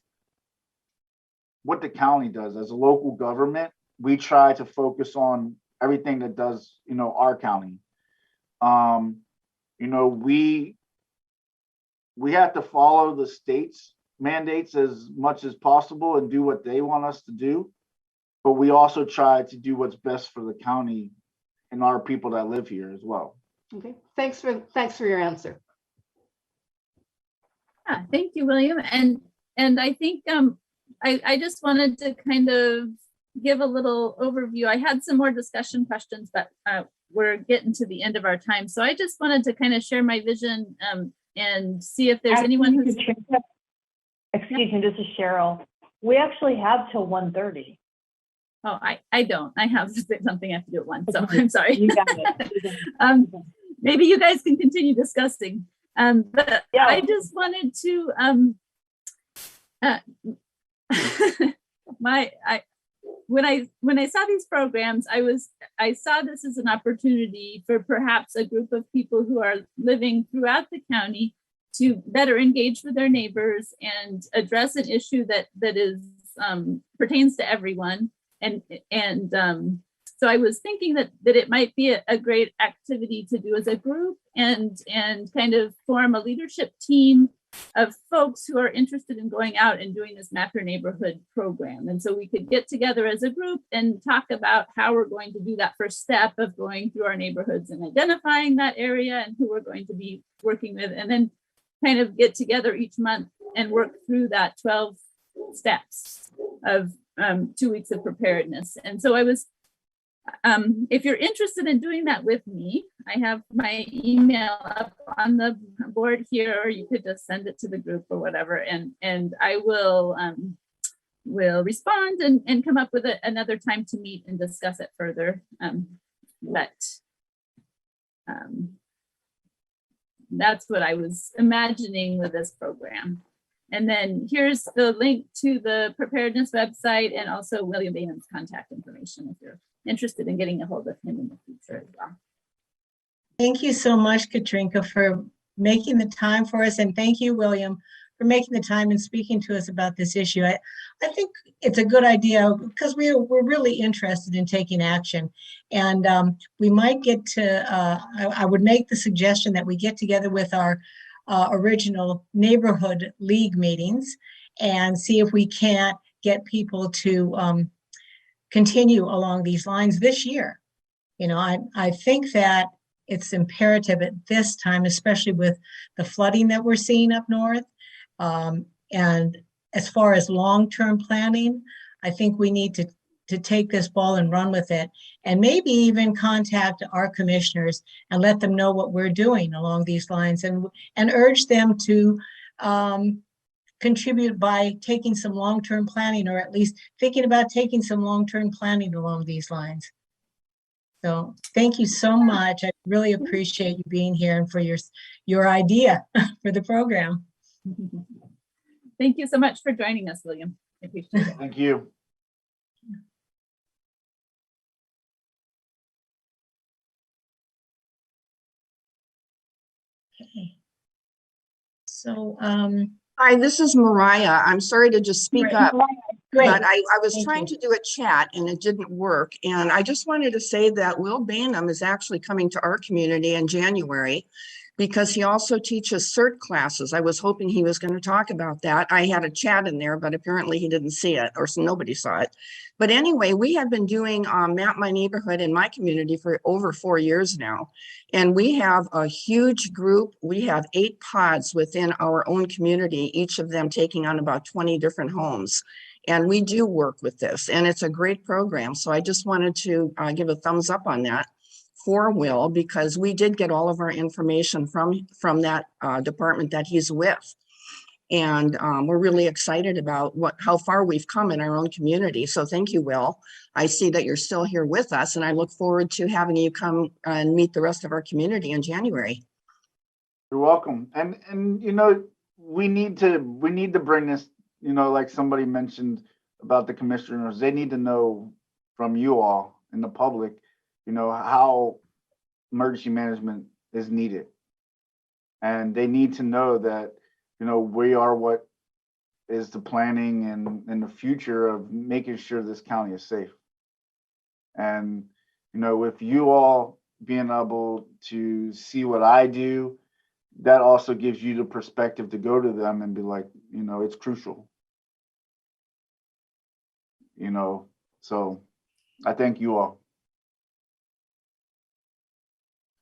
what the county does. As a local government, we try to focus on everything that does, our county. you know, we have to follow the state's mandates as much as possible and do what they want us to do. But we also try to do what's best for the county and our people that live here as well. Okay, thanks for your answer. Yeah, thank you, William. And I think I just wanted to kind of give a little overview. I had some more discussion questions, but we're getting to the end of our time. So I just wanted to kind of share my vision and see if there's anyone who's. Excuse me, this is Cheryl. We actually have till 1:30. Oh, I don't. I have something I have to do at 1, so I'm sorry. You got it. Maybe you guys can continue discussing. But Yeah. I just wanted to when I saw these programs, I saw this as an opportunity for perhaps a group of people who are living throughout the county to better engage with their neighbors and address an issue that is pertains to everyone. So I was thinking that it might be a great activity to do as a group and kind of form a leadership team of folks who are interested in going out and doing this Map Your Neighborhood program. And so we could get together as a group and talk about how we're going to do that first step of going through our neighborhoods and identifying that area and who we're going to be working with, and then kind of get together each month and work through that 12 steps of 2 weeks of preparedness. And so I was, if you're interested in doing that with me, I have my email up on the board here, or you could just send it to the group or whatever, and I will respond and come up with another time to meet and discuss it further. That's what I was imagining with this program. And then here's the link to the preparedness website and also William Baynum's contact information if you're interested in getting a hold of him in the future as well. Thank you so much, Katrinka, for making the time for us. And thank you, William, for making the time and speaking to us about this issue. I think it's a good idea because we're really interested in taking action. And we might get to, I would make the suggestion that we get together with our original neighborhood league meetings and see if we can't get people to continue along these lines this year. You know, I think that it's imperative at this time, especially with the flooding that we're seeing up north. And as far as long-term planning, I think we need to take this ball and run with it, and maybe even contact our commissioners and let them know what we're doing along these lines, and urge them to contribute by taking some long-term planning, or at least thinking about taking some long-term planning along these lines. So thank you so much. I really appreciate you being here and for your idea for the program. Thank you so much for joining us, William. I appreciate it. Thank you. Okay. So, hi, this is Mariah. I'm sorry to just speak up, great. but I was Thank trying you. to do a chat and it didn't work. And I just wanted to say that Will Baynum is actually coming to our community in January because he also teaches CERT classes. I was hoping he was going to talk about that. I had a chat in there, but apparently he didn't see it, or nobody saw it. But anyway, we have been doing Map My Neighborhood in my community for over 4 years now. And we have a huge group. We have 8 pods within our own community, each of them taking on about 20 different homes. And we do work with this, and it's a great program. So I just wanted to give a thumbs up on that for Will, because we did get all of our information from that department that he's with. And we're really excited about how far we've come in our own community. So thank you, Will. I see that you're still here with us, and I look forward to having you come and meet the rest of our community in January. You're welcome. And you know, we need to bring this, you know, like somebody mentioned about the commissioners, they need to know from you all in the public, you know, how emergency management is needed. And they need to know that, you know, we are what is the planning and the future of making sure this county is safe. And, you know, if you all being able to see what I do, that also gives you the perspective to go to them and be like, you know, it's crucial. You know, so I thank you all.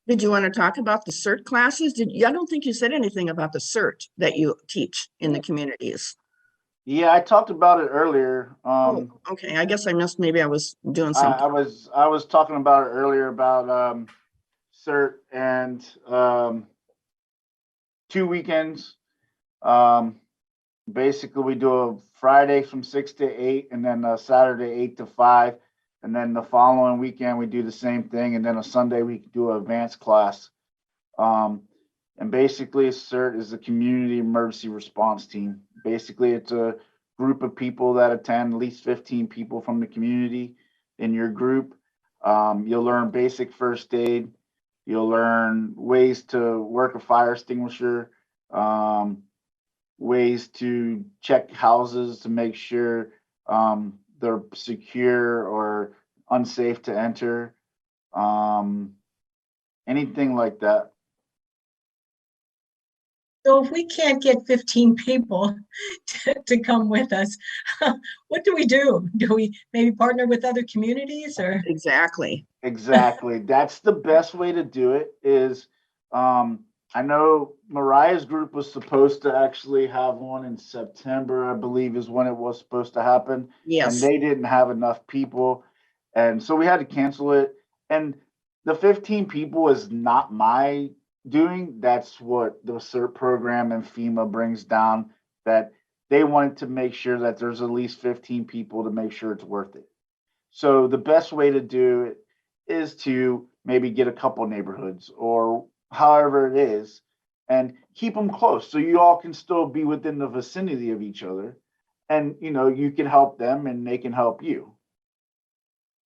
Did you want to talk about the CERT classes? I don't think you said anything about the CERT that you teach in the communities. Yeah, I talked about it earlier. Oh, okay. I guess I missed, maybe I was doing something. I was talking about it earlier about CERT and 2 weekends. Basically, we do a Friday from 6 to 8, and then a Saturday 8 to 5, and then the following weekend we do the same thing, and then a Sunday we do an advanced class. And basically, CERT is the Community Emergency Response Team. Basically, it's a group of people that attend, at least 15 people from the community in your group. You'll learn basic first aid. You'll learn ways to work a fire extinguisher, ways to check houses to make sure they're secure or unsafe to enter, anything like that. So if we can't get 15 people to come with us, what do we do? Do we maybe partner with other communities or? Exactly. Exactly. That's the best way to do it is, I know Mariah's group was supposed to actually have one in September, I believe is when it was supposed to happen. Yes. And they didn't have enough people. And so we had to cancel it. And the 15 people is not my doing. That's what the CERT program and FEMA brings down, that they wanted to make sure that there's at least 15 people to make sure it's worth it. So the best way to do it is to maybe get a couple neighborhoods or however it is and keep them close so you all can still be within the vicinity of each other, and you know, you can help them and they can help you.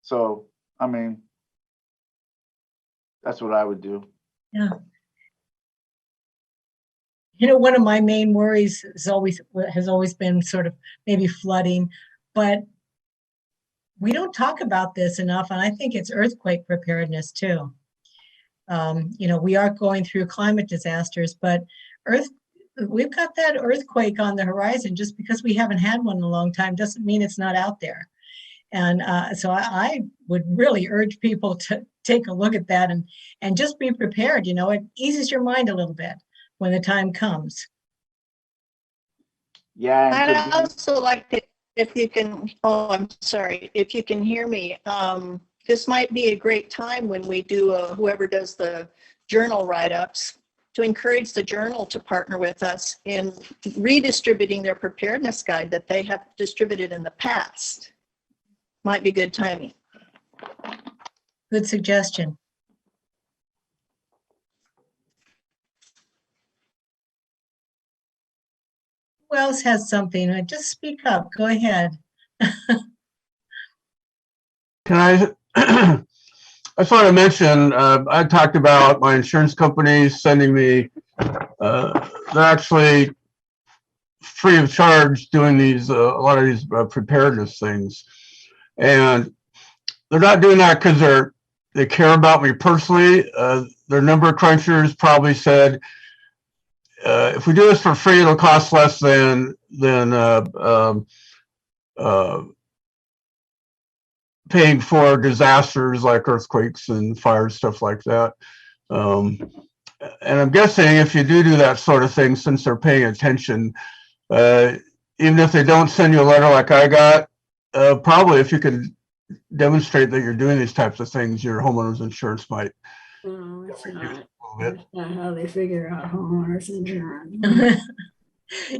So I mean, that's what I would do. Yeah. You know, one of my main worries has always been sort of maybe flooding, but we don't talk about this enough, and I think it's earthquake preparedness too. You know, we are going through climate disasters, but we've got that earthquake on the horizon. Just because we haven't had one in a long time doesn't mean it's not out there. And so I would really urge people to take a look at that and just be prepared. You know, it eases your mind a little bit when the time comes. Yeah. I'd also like to, if you can, oh, I'm sorry, if you can hear me, this might be a great time when we do, whoever does the journal write-ups, to encourage the journal to partner with us in redistributing their preparedness guide that they have distributed in the past. Might be good timing. Good suggestion. Who else has something? Just speak up. Go ahead. Can I, I just want to mention, I talked about my insurance company sending me, they're actually free of charge doing these, a lot of these preparedness things. And they're not doing that because they care about me personally. Their number crunchers probably said, if we do this for free, it'll cost less than paying for disasters like earthquakes and fires, stuff like that. And I'm guessing if you do that sort of thing, since they're paying attention, even if they don't send you a letter like I got, probably if you could demonstrate that you're doing these types of things, your homeowner's insurance might. No, it's not. That's not how they figure out homeowners insurance.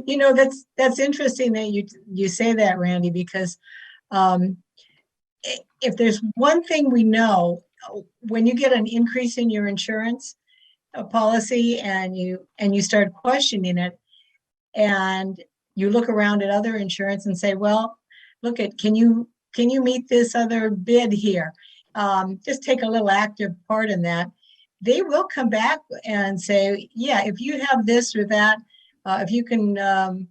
You know, that's interesting that you say that, Randy, because if there's one thing we know, when you get an increase in your insurance policy and you start questioning it, and you look around at other insurance and say, well, look at, can you meet this other bid here? Just take a little active part in that. They will come back and say, yeah, if you have this or that, if you can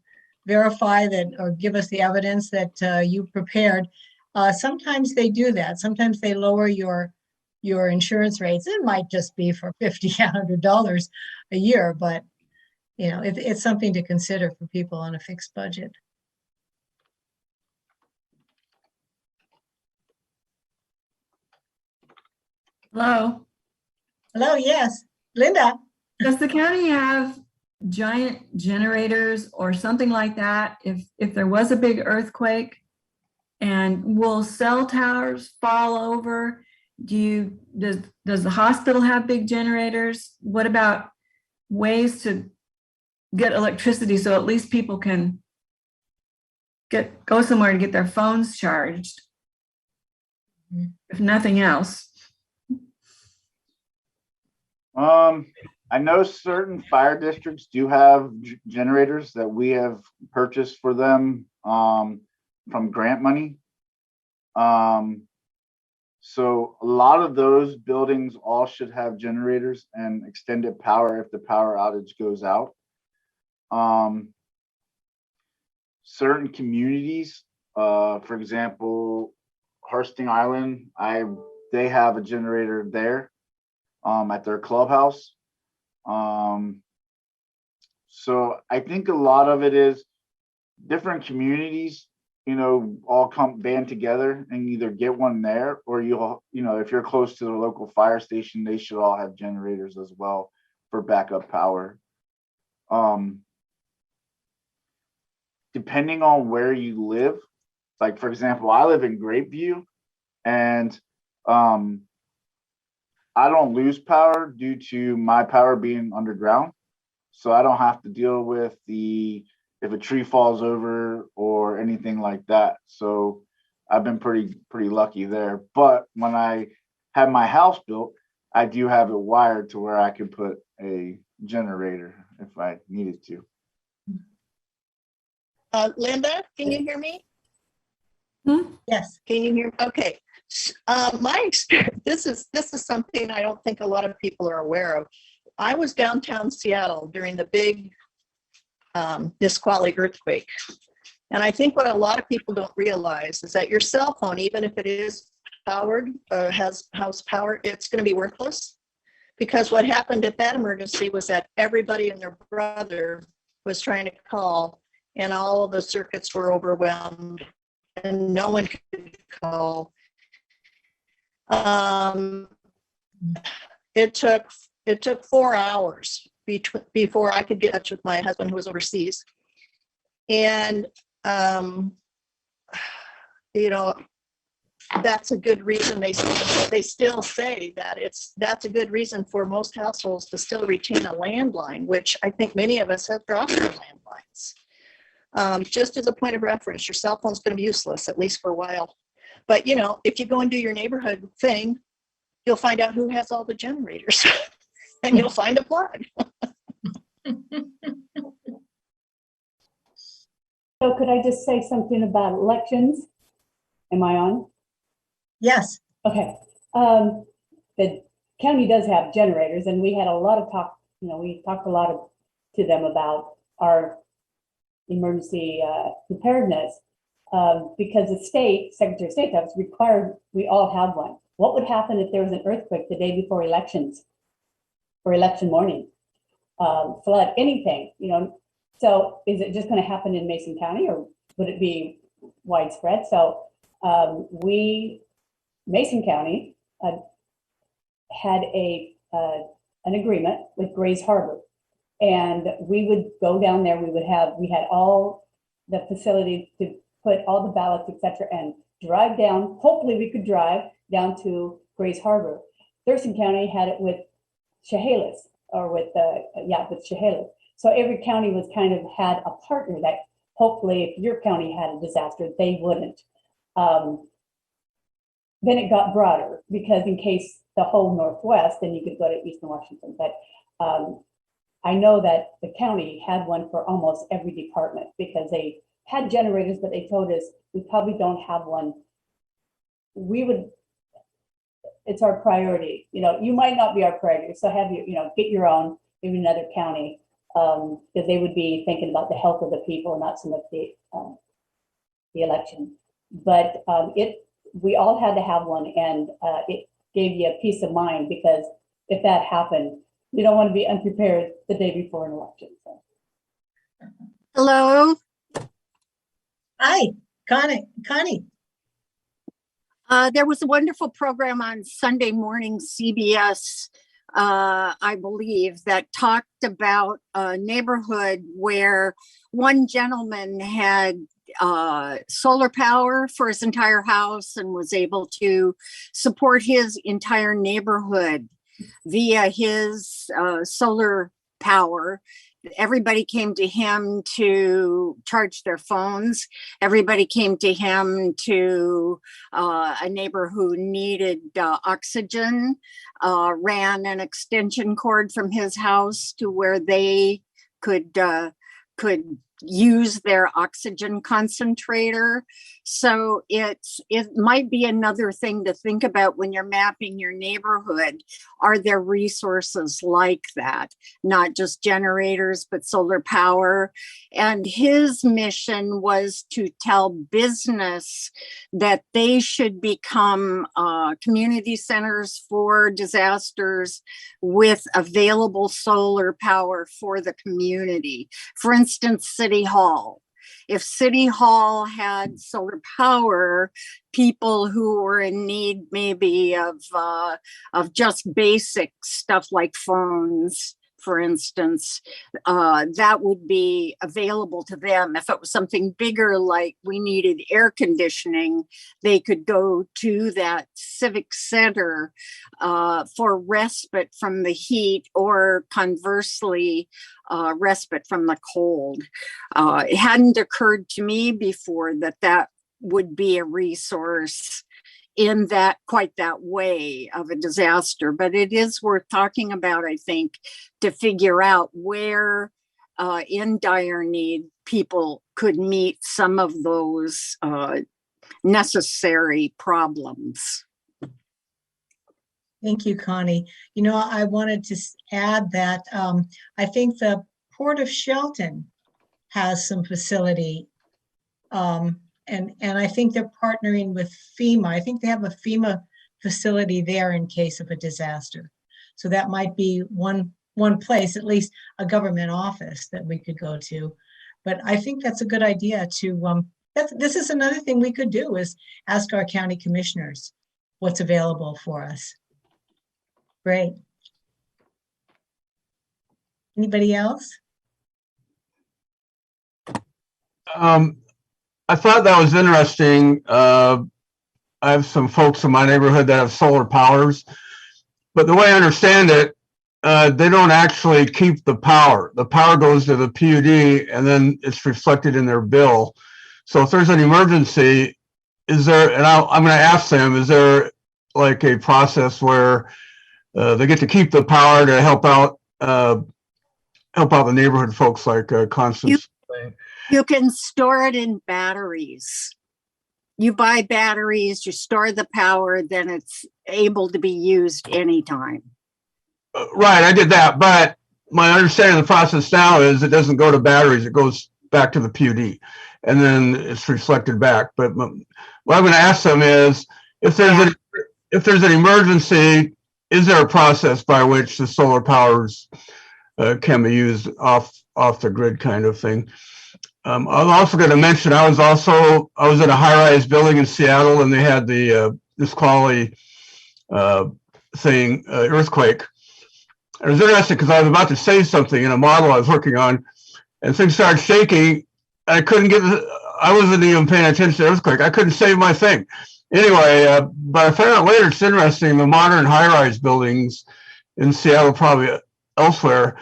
verify that or give us the evidence that you prepared. Sometimes they do that. Sometimes they lower your your insurance rates. It might just be for $50, $100 a year, but it's something to consider for people on a fixed budget. Hello? Hello, yes, Linda. Does the county have giant generators or something like that if there was a big earthquake? And will cell towers fall over? Does the hospital have big generators? What about ways to get electricity so at least people can go somewhere to get their phones charged, if nothing else? I know certain fire districts do have generators that we have purchased for them from grant money. So a lot of those buildings all should have generators and extended power if the power outage goes out. Certain communities, for example, Harsting Island, they have a generator there at their clubhouse. So I think a lot of it is different communities, all band together and either get one there, or if you're close to the local fire station, they should all have generators as well for backup power. Depending on where you live, like for example, I live in Grapeview, and I don't lose power due to my power being underground. So I don't have to deal with if a tree falls over or anything like that. So I've been pretty lucky there. But when I had my house built, I do have it wired to where I could put a generator if I needed to. Linda, can you hear me? Yes. Can you hear? Okay. My experience, this is something I don't think a lot of people are aware of. I was downtown Seattle during the big Nisqually earthquake. And I think what a lot of people don't realize is that your cell phone, even if it is powered, has house power, it's going to be worthless. Because what happened at that emergency was that everybody and their brother was trying to call, and all of the circuits were overwhelmed and no one could call. It took 4 hours before I could get in touch with my husband, who was overseas. And that's a good reason they still say that that's a good reason for most households to still retain a landline, which I think many of us have dropped our landlines. Just as a point of reference, your cell phone's going to be useless, at least for a while. But if you go and do your neighborhood thing, you'll find out who has all the generators and you'll find a plug. So could I just say something about elections? Am I on? Yes. Okay. The county does have generators, and we had a lot of talk, we talked a lot to them about our emergency preparedness, because the Secretary of State office required we all have one. What would happen if there was an earthquake the day before elections or election morning? Flood, anything, So is it just going to happen in Mason County, or would it be widespread? So Mason County had an agreement with Grays Harbor, and we would go down there. We had all the facilities to put all the ballots, etc., and drive down. Hopefully, we could drive down to Grays Harbor. Thurston County had it with Chehalis, or with Chehalis. So every county was kind of had a partner that hopefully, if your county had a disaster, they wouldn't. Then it got broader, because in case the whole Northwest, then you could go to Eastern Washington. But I know that the county had one for almost every department, because they had generators, but they told us we probably don't have one. It's our priority. You might not be our priority, so have get your own, maybe another county, because they would be thinking about the health of the people, not so much the election. But we all had to have one, and gave you a peace of mind, because if that happened, you don't want to be unprepared the day before an election. So. Hello. Hi, Connie. There was a wonderful program on Sunday morning, CBS, I believe, that talked about a neighborhood where one gentleman had solar power for his entire house and was able to support his entire neighborhood via his solar power. Everybody came to him to charge their phones. Everybody came to him to a neighbor who needed oxygen, ran an extension cord from his house to where they could use their oxygen concentrator. So it might be another thing to think about when you're mapping your neighborhood. Are there resources like that? Not just generators, but solar power. And his mission was to tell business that they should become community centers for disasters with available solar power for the community. For instance, City Hall. If City Hall had solar power, people who were in need maybe of just basic stuff like phones, for instance, that would be available to them. If it was something bigger, like we needed air conditioning, they could go to that civic center for respite from the heat, or conversely, respite from the cold. It hadn't occurred to me before that would be a resource in that quite that way of a disaster, but it is worth talking about, I think, to figure out where in dire need people could meet some of those necessary problems. Thank you, Connie. You know, I wanted to add that I think the Port of Shelton has some facility, and I think they're partnering with FEMA. I think they have a FEMA facility there in case of a disaster. So that might be one place, at least a government office that we could go to. But I think that's a good idea to, this is another thing we could do, is ask our county commissioners what's available for us. Great. Anybody else? I thought that was interesting. I have some folks in my neighborhood that have solar powers, but the way I understand it, they don't actually keep the power. The power goes to the PUD and then it's reflected in their bill. So if there's an emergency, is there, and I'm going to ask them, is there like a process where they get to keep the power to help out the neighborhood folks, like Constance? You can store it in batteries. You buy batteries, you store the power, then it's able to be used anytime. Right, I did that, but my understanding of the process now is it doesn't go to batteries, it goes back to the PUD, and then it's reflected back. But what I'm going to ask them is, if there's an emergency, is there a process by which the solar powers can be used off the grid, kind of thing? I'm also going to mention, I was in a high-rise building in Seattle, and they had the Nisqually earthquake. It was interesting because I was about to say something in a model I was working on, and things started shaking. I wasn't even paying attention to the earthquake. I couldn't save my thing. Anyway, but I found out later, it's interesting, the modern high-rise buildings in Seattle, probably elsewhere,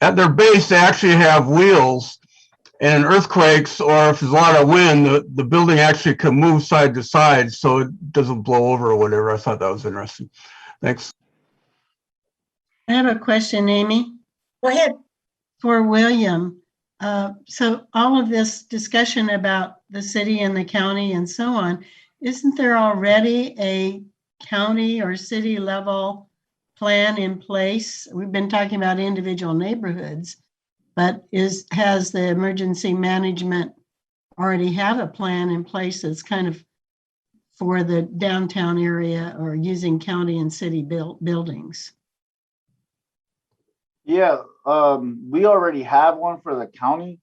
at their base, they actually have wheels. And earthquakes, or if there's a lot of wind, the building actually can move side to side so it doesn't blow over or whatever. I thought that was interesting. Thanks. I have a question, Amy. Go ahead. For William. So all of this discussion about the city and the county and so on, isn't there already a county or city level plan in place? We've been talking about individual neighborhoods. But has the emergency management already have a plan in place that's kind of for the downtown area or using county and city buildings? Yeah, we already have one for the county.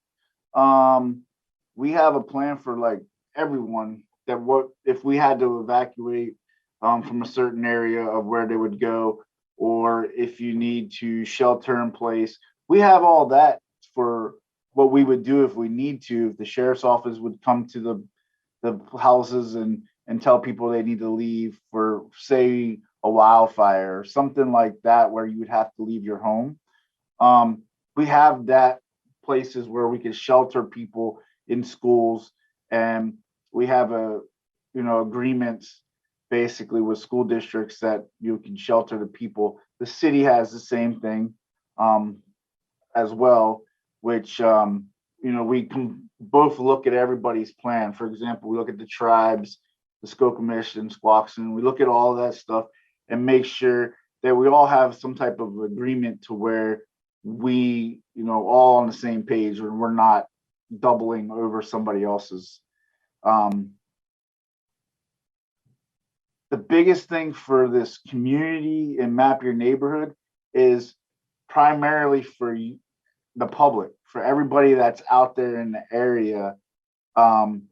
We have a plan for like everyone that what if we had to evacuate from a certain area of where they would go, or if you need to shelter in place. We have all that for what we would do if we need to. If the sheriff's office would come to the houses and tell people they need to leave for, say, a wildfire or something like that, where you would have to leave your home. We have that places where we can shelter people in schools, and we have agreements basically with school districts that you can shelter the people. The city has the same thing as well, which we can both look at everybody's plan. For example, we look at the tribes, the Skokomish and Squaxin. We look at all that stuff and make sure that we all have some type of agreement to where we, all on the same page, and we're not doubling over somebody else's. The biggest thing for this community and Map Your Neighborhood is primarily for the public, for everybody that's out there in the area, to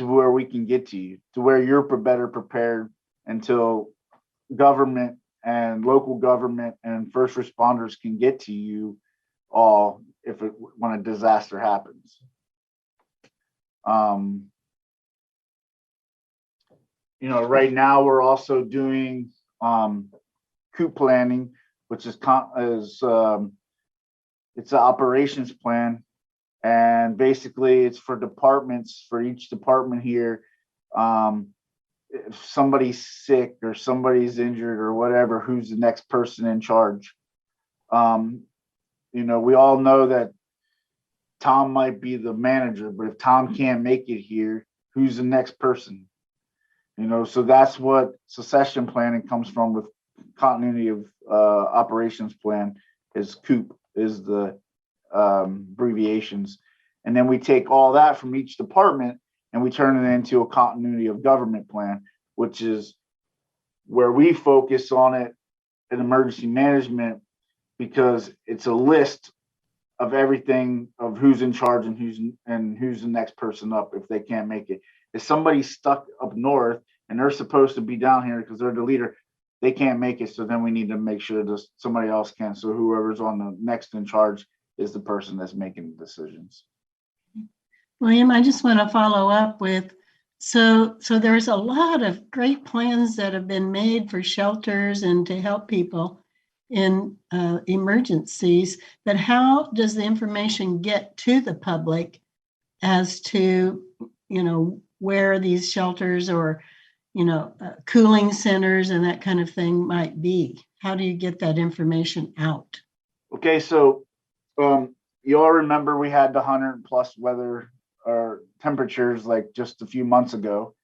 where we can get to you, to where you're better prepared until government and local government and first responders can get to you all when a disaster happens. Right now we're also doing coup planning, which is it's an operations plan, and basically it's for departments, for each department here. If somebody's sick or somebody's injured or whatever, who's the next person in charge? We all know that Tom might be the manager, but if Tom can't make it here, who's the next person? So that's what succession planning comes from, with continuity of operations plan is COOP, is the abbreviations. And then we take all that from each department and we turn it into a continuity of government plan, which is where we focus on it in emergency management, because it's a list of everything of who's in charge and who's the next person up if they can't make it. If somebody's stuck up north and they're supposed to be down here because they're the leader, they can't make it. So then we need to make sure that somebody else can. So whoever's on the next in charge is the person that's making the decisions. William, I just want to follow up with, so there's a lot of great plans that have been made for shelters and to help people in emergencies, but how does the information get to the public as to, where these shelters or, cooling centers and that kind of thing might be? How do you get that information out? Okay, so you all remember we had the 100+ weather or temperatures like just a few months ago,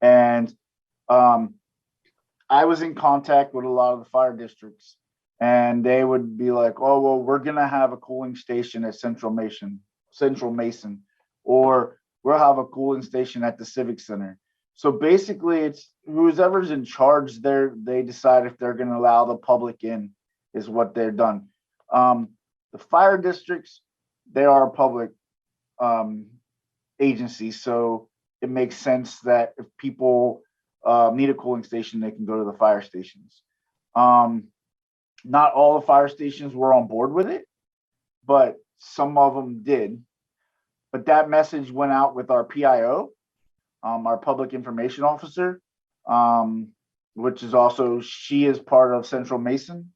and I was in contact with a lot of the fire districts, and they would be like, oh, well, we're gonna have a cooling station at Central Mason, or we'll have a cooling station at the Civic Center. So basically it's whoever's in charge there, they decide if they're gonna allow the public in, is what they're done. The fire districts, they are public agencies, so it makes sense that if people need a cooling station, they can go to the fire stations. Not all the fire stations were on board with it, but some of them did. But that message went out with our PIO, our public information officer, which is also, she is part of Central Mason.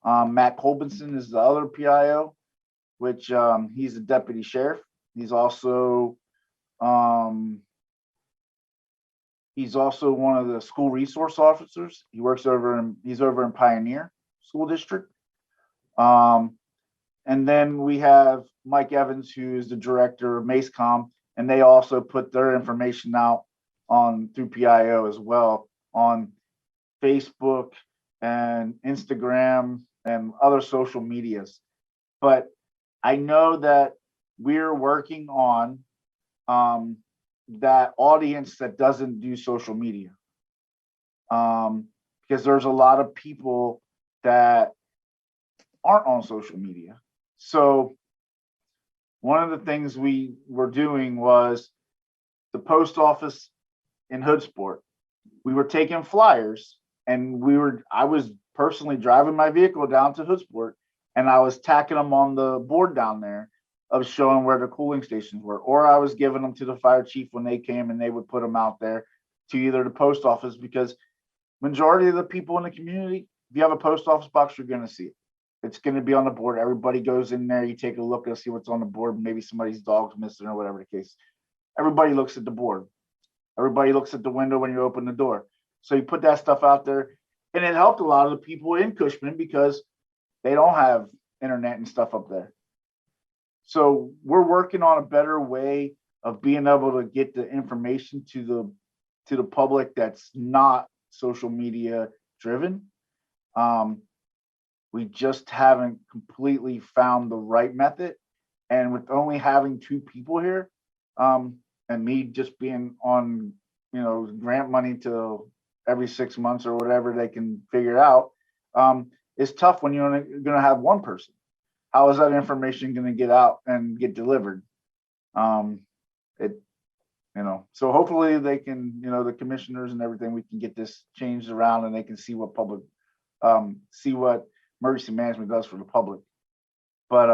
Matt Colbinson is the other PIO, which he's a deputy sheriff. He's also one of the school resource officers. He's over in Pioneer School District. And then we have Mike Evans, who is the director of MaceCom, and they also put their information out through PIO as well on Facebook and Instagram and other social medias. But I know that we're working on that audience that doesn't do social media. Because there's a lot of people that aren't on social media. So one of the things we were doing was the post office in Hoodsport. We were taking flyers, and I was personally driving my vehicle down to Hoodsport, and I was tacking them on the board down there of showing where the cooling stations were, or I was giving them to the fire chief when they came, and they would put them out there to either the post office, because majority of the people in the community, if you have a post office box, you're going to see it. It's going to be on the board. Everybody goes in there, you take a look and see what's on the board. Maybe somebody's dog's missing or whatever the case. Everybody looks at the board. Everybody looks at the window when you open the door. So you put that stuff out there, and it helped a lot of the people in Cushman because they don't have internet and stuff up there. So we're working on a better way of being able to get the information to the public that's not social media driven. We just haven't completely found the right method. And with only having 2 people here, and me just being on, grant money to every 6 months or whatever they can figure out, it's tough when you're going to have 1 person. How is that information going to get out and get delivered? So hopefully they can, the commissioners and everything, we can get this changed around and they can see what emergency management does for the public. But,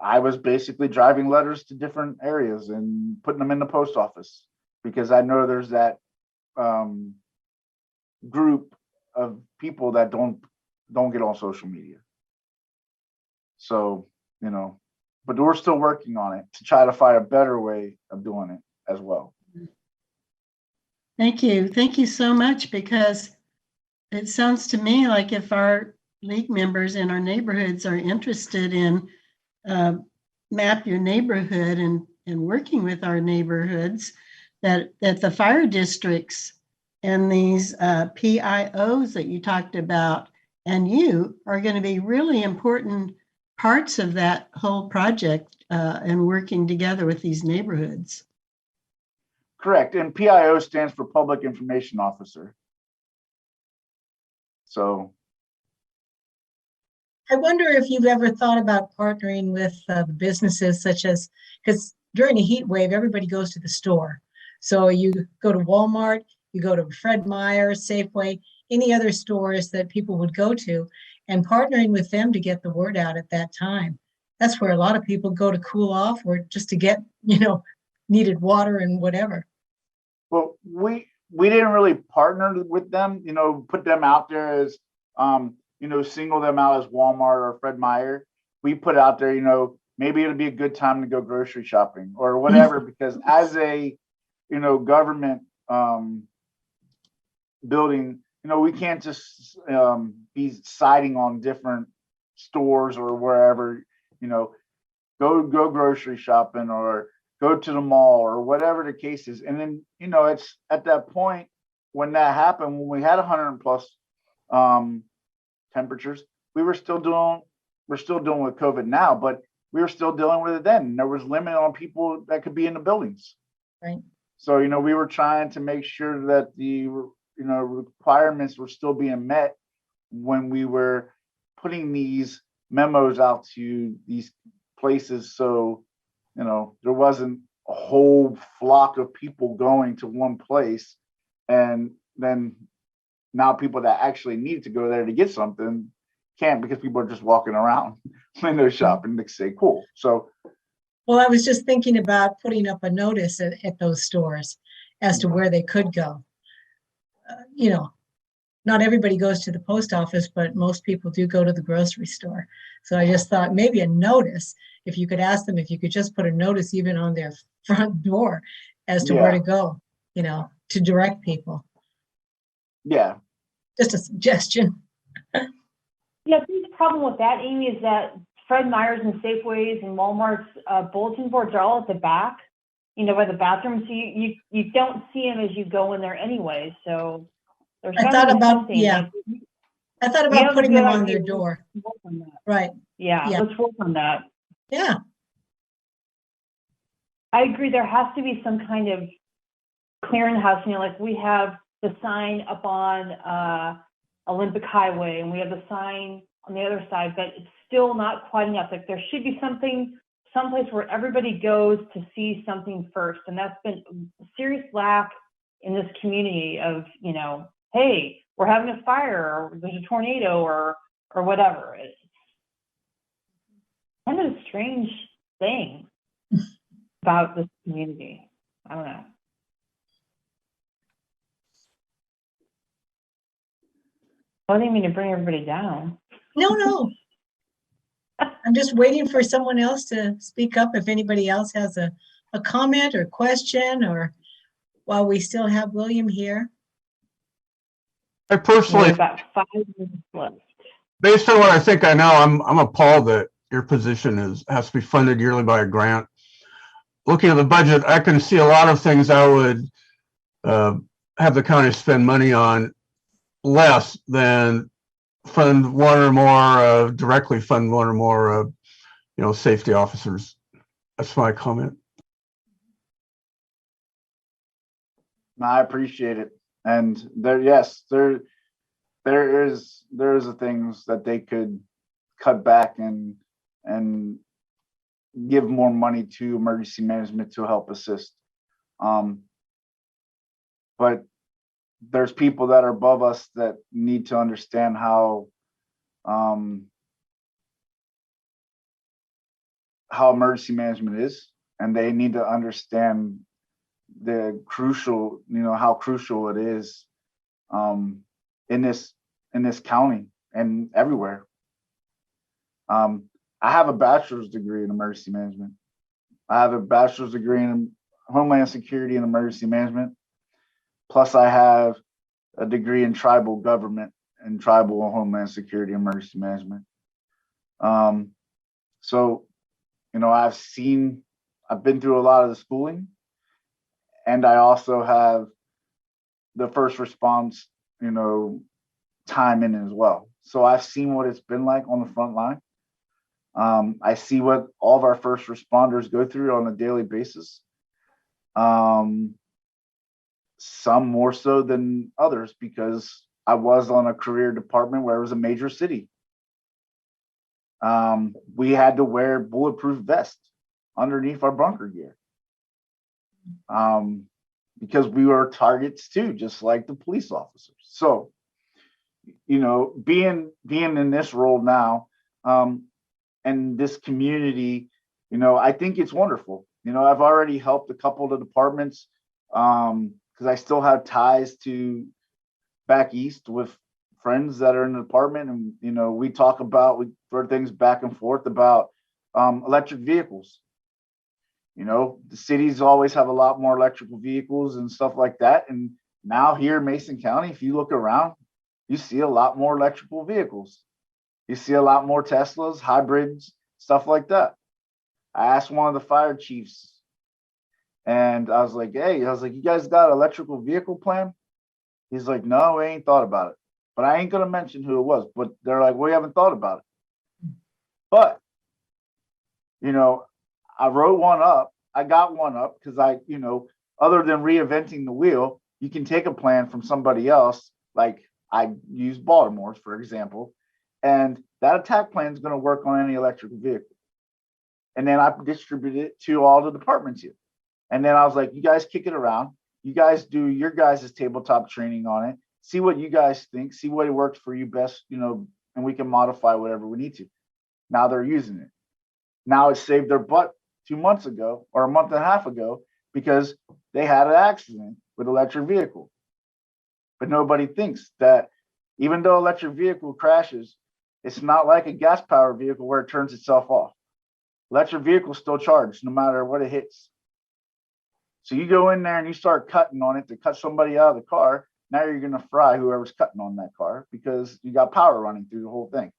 I was basically driving letters to different areas and putting them in the post office because I know there's that group of people that don't get on social media. So, but we're still working on it to try to find a better way of doing it as well. Thank you. Thank you so much, because it sounds to me like if our league members in our neighborhoods are interested in map your neighborhood and working with our neighborhoods, that the fire districts and these PIOs that you talked about and you are going to be really important parts of that whole project and working together with these neighborhoods. Correct. And PIO stands for Public Information Officer. So I wonder if you've ever thought about partnering with the businesses such as, because during a heat wave, everybody goes to the store. So you go to Walmart, you go to Fred Meyer, Safeway, any other stores that people would go to, and partnering with them to get the word out at that time. That's where a lot of people go to cool off or just to get, needed water and whatever. Well, we didn't really partner with them, put them out there as, single them out as Walmart or Fred Meyer. We put out there, maybe it'll be a good time to go grocery shopping or whatever, because as a, government building, we can't just be siding on different stores or wherever, go grocery shopping or go to the mall or whatever the case is. And then, it's at that point when that happened, when we had 100+ temperatures, we're still dealing with COVID now, but we were still dealing with it then. There was limit on people that could be in the buildings. Right. So, we were trying to make sure that the, requirements were still being met when we were putting these memos out to these places. So, there wasn't a whole flock of people going to one place. And then now people that actually need to go there to get something can't because people are just walking around window shopping to say cool. So, well, I was just thinking about putting up a notice at those stores as to where they could go. Not everybody goes to the post office, but most people do go to the grocery store. So I just thought maybe a notice, if you could ask them, if you could just put a notice even on their front door as to where to go, to direct people. Yeah. Just a suggestion. Yeah, the problem with that, Amy, is that Fred Meyer's and Safeway's and Walmart's bulletin boards are all at the back, by the bathroom. So you don't see them as you go in there anyway. So there's I thought about putting them on their door. Right. Yeah, let's work on that. Yeah. I agree, there has to be some kind of clearinghouse, you know, like we have the sign up on Olympic Highway and we have the sign on the other side, but it's still not quite enough. Like there should be something, someplace where everybody goes to see something first. And that's been a serious lack in this community of, you know, hey, we're having a fire or there's a tornado or whatever. It's kind of a strange thing about this community. I don't know. I didn't mean to bring everybody down. No. I'm just waiting for someone else to speak up if anybody else has a comment or question, or while we still have William here. I personally, We've got 5 minutes left. based on what I think I know, I'm appalled that your position has to be funded yearly by a grant. Looking at the budget, I can see a lot of things I would have the county spend money on less than fund one or more, directly fund one or more, safety officers. That's my comment. I appreciate it. And there is the things that they could cut back and give more money to emergency management to help assist. But there's people that are above us that need to understand how emergency management is, and they need to understand the crucial, how crucial it is in this county and everywhere. I have a bachelor's degree in emergency management. I have a bachelor's degree in Homeland Security and Emergency Management. Plus, I have a degree in tribal government and tribal and Homeland Security and Emergency Management. So, I've been through a lot of the schooling, and I also have the first response, time in as well. So I've seen what it's been like on the front line. I see what all of our first responders go through on a daily basis. Some more so than others, because I was on a career department where it was a major city. We had to wear bulletproof vests underneath our bunker gear. Because we were targets too, just like the police officers. So, being in this role now, and this community, I think it's wonderful. I've already helped a couple of the departments, because I still have ties to back east with friends that are in the department, and we throw things back and forth about electric vehicles. The cities always have a lot more electrical vehicles and stuff like that. And now here in Mason County, if you look around, you see a lot more electrical vehicles. You see a lot more Teslas, hybrids, stuff like that. I asked one of the fire chiefs, and I was like, you guys got an electrical vehicle plan? He's like, no, we ain't thought about it. But I ain't going to mention who it was. But they're like, we haven't thought about it. But, I wrote one up. I got one up because other than reinventing the wheel, you can take a plan from somebody else. Like I use Baltimore's, for example, and that attack plan is going to work on any electrical vehicle. And then I distribute it to all the departments here. And then I was like, you guys kick it around. You guys do your guys' tabletop training on it. See what you guys think. See what works for you best, and we can modify whatever we need to. Now they're using it. Now it saved their butt 2 months ago or a month and a half ago because they had an accident with an electric vehicle. But nobody thinks that even though electric vehicle crashes, it's not like a gas powered vehicle where it turns itself off. Electric vehicle still charged no matter what it hits. So you go in there and you start cutting on it to cut somebody out of the car. Now you're going to fry whoever's cutting on that car because you got power running through the whole thing.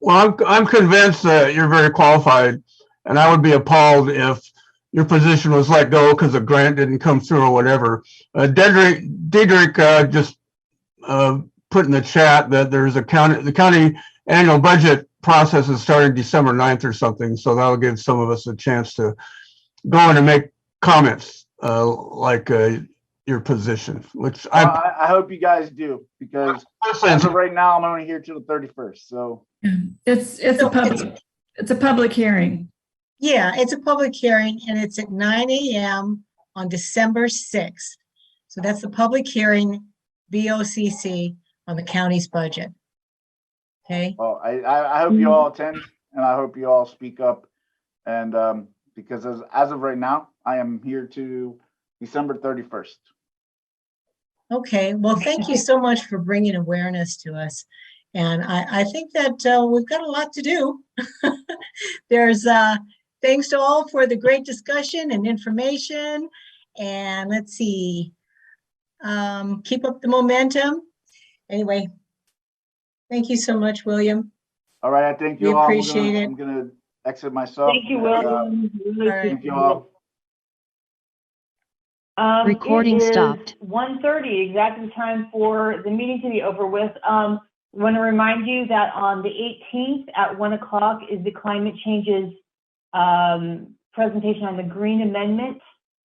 Well, I'm convinced that you're very qualified, and I would be appalled if your position was let go because the grant didn't come through or whatever. Diedrich just put in the chat that there's the county annual budget process is starting December 9th or something, so that'll give some of us a chance to going to make comments like your position, which I hope you guys do, because as of right now, I'm only here till the 31st. So It's a public hearing. Yeah, it's a public hearing and it's at 9 a.m. on December 6th. So that's the public hearing, BOCC, on the county's budget. Okay, well, I hope you all attend, and I hope you all speak up. And because as of right now, I am here to December 31st. okay. Well, thank you so much for bringing awareness to us. And I think that we've got a lot to do. There's thanks to all for the great discussion and information. And let's see, keep up the momentum. Anyway, thank you so much, William. All right, I thank you We all. appreciate it. I'm gonna exit myself. Thank you, and, William. Really all right. Thank you appreciate it. all. Recording stopped. 1:30, exactly the time for the meeting to be over with. Want to remind you that on the 18th at 1 o'clock is the climate changes presentation on the Green Amendment.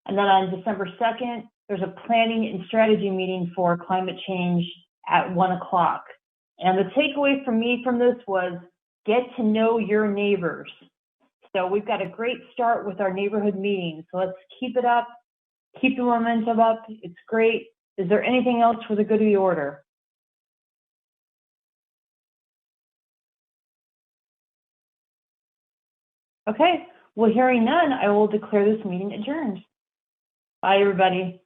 And then on December 2nd, there's a planning and strategy meeting for climate change at 1 o'clock. And the takeaway from me from this was get to know your neighbors. So we've got a great start with our neighborhood meetings. So let's keep it up, keep the momentum up. It's great. Is there anything else for the good of the order? Okay, well, hearing none, I will declare this meeting adjourned. Bye, everybody.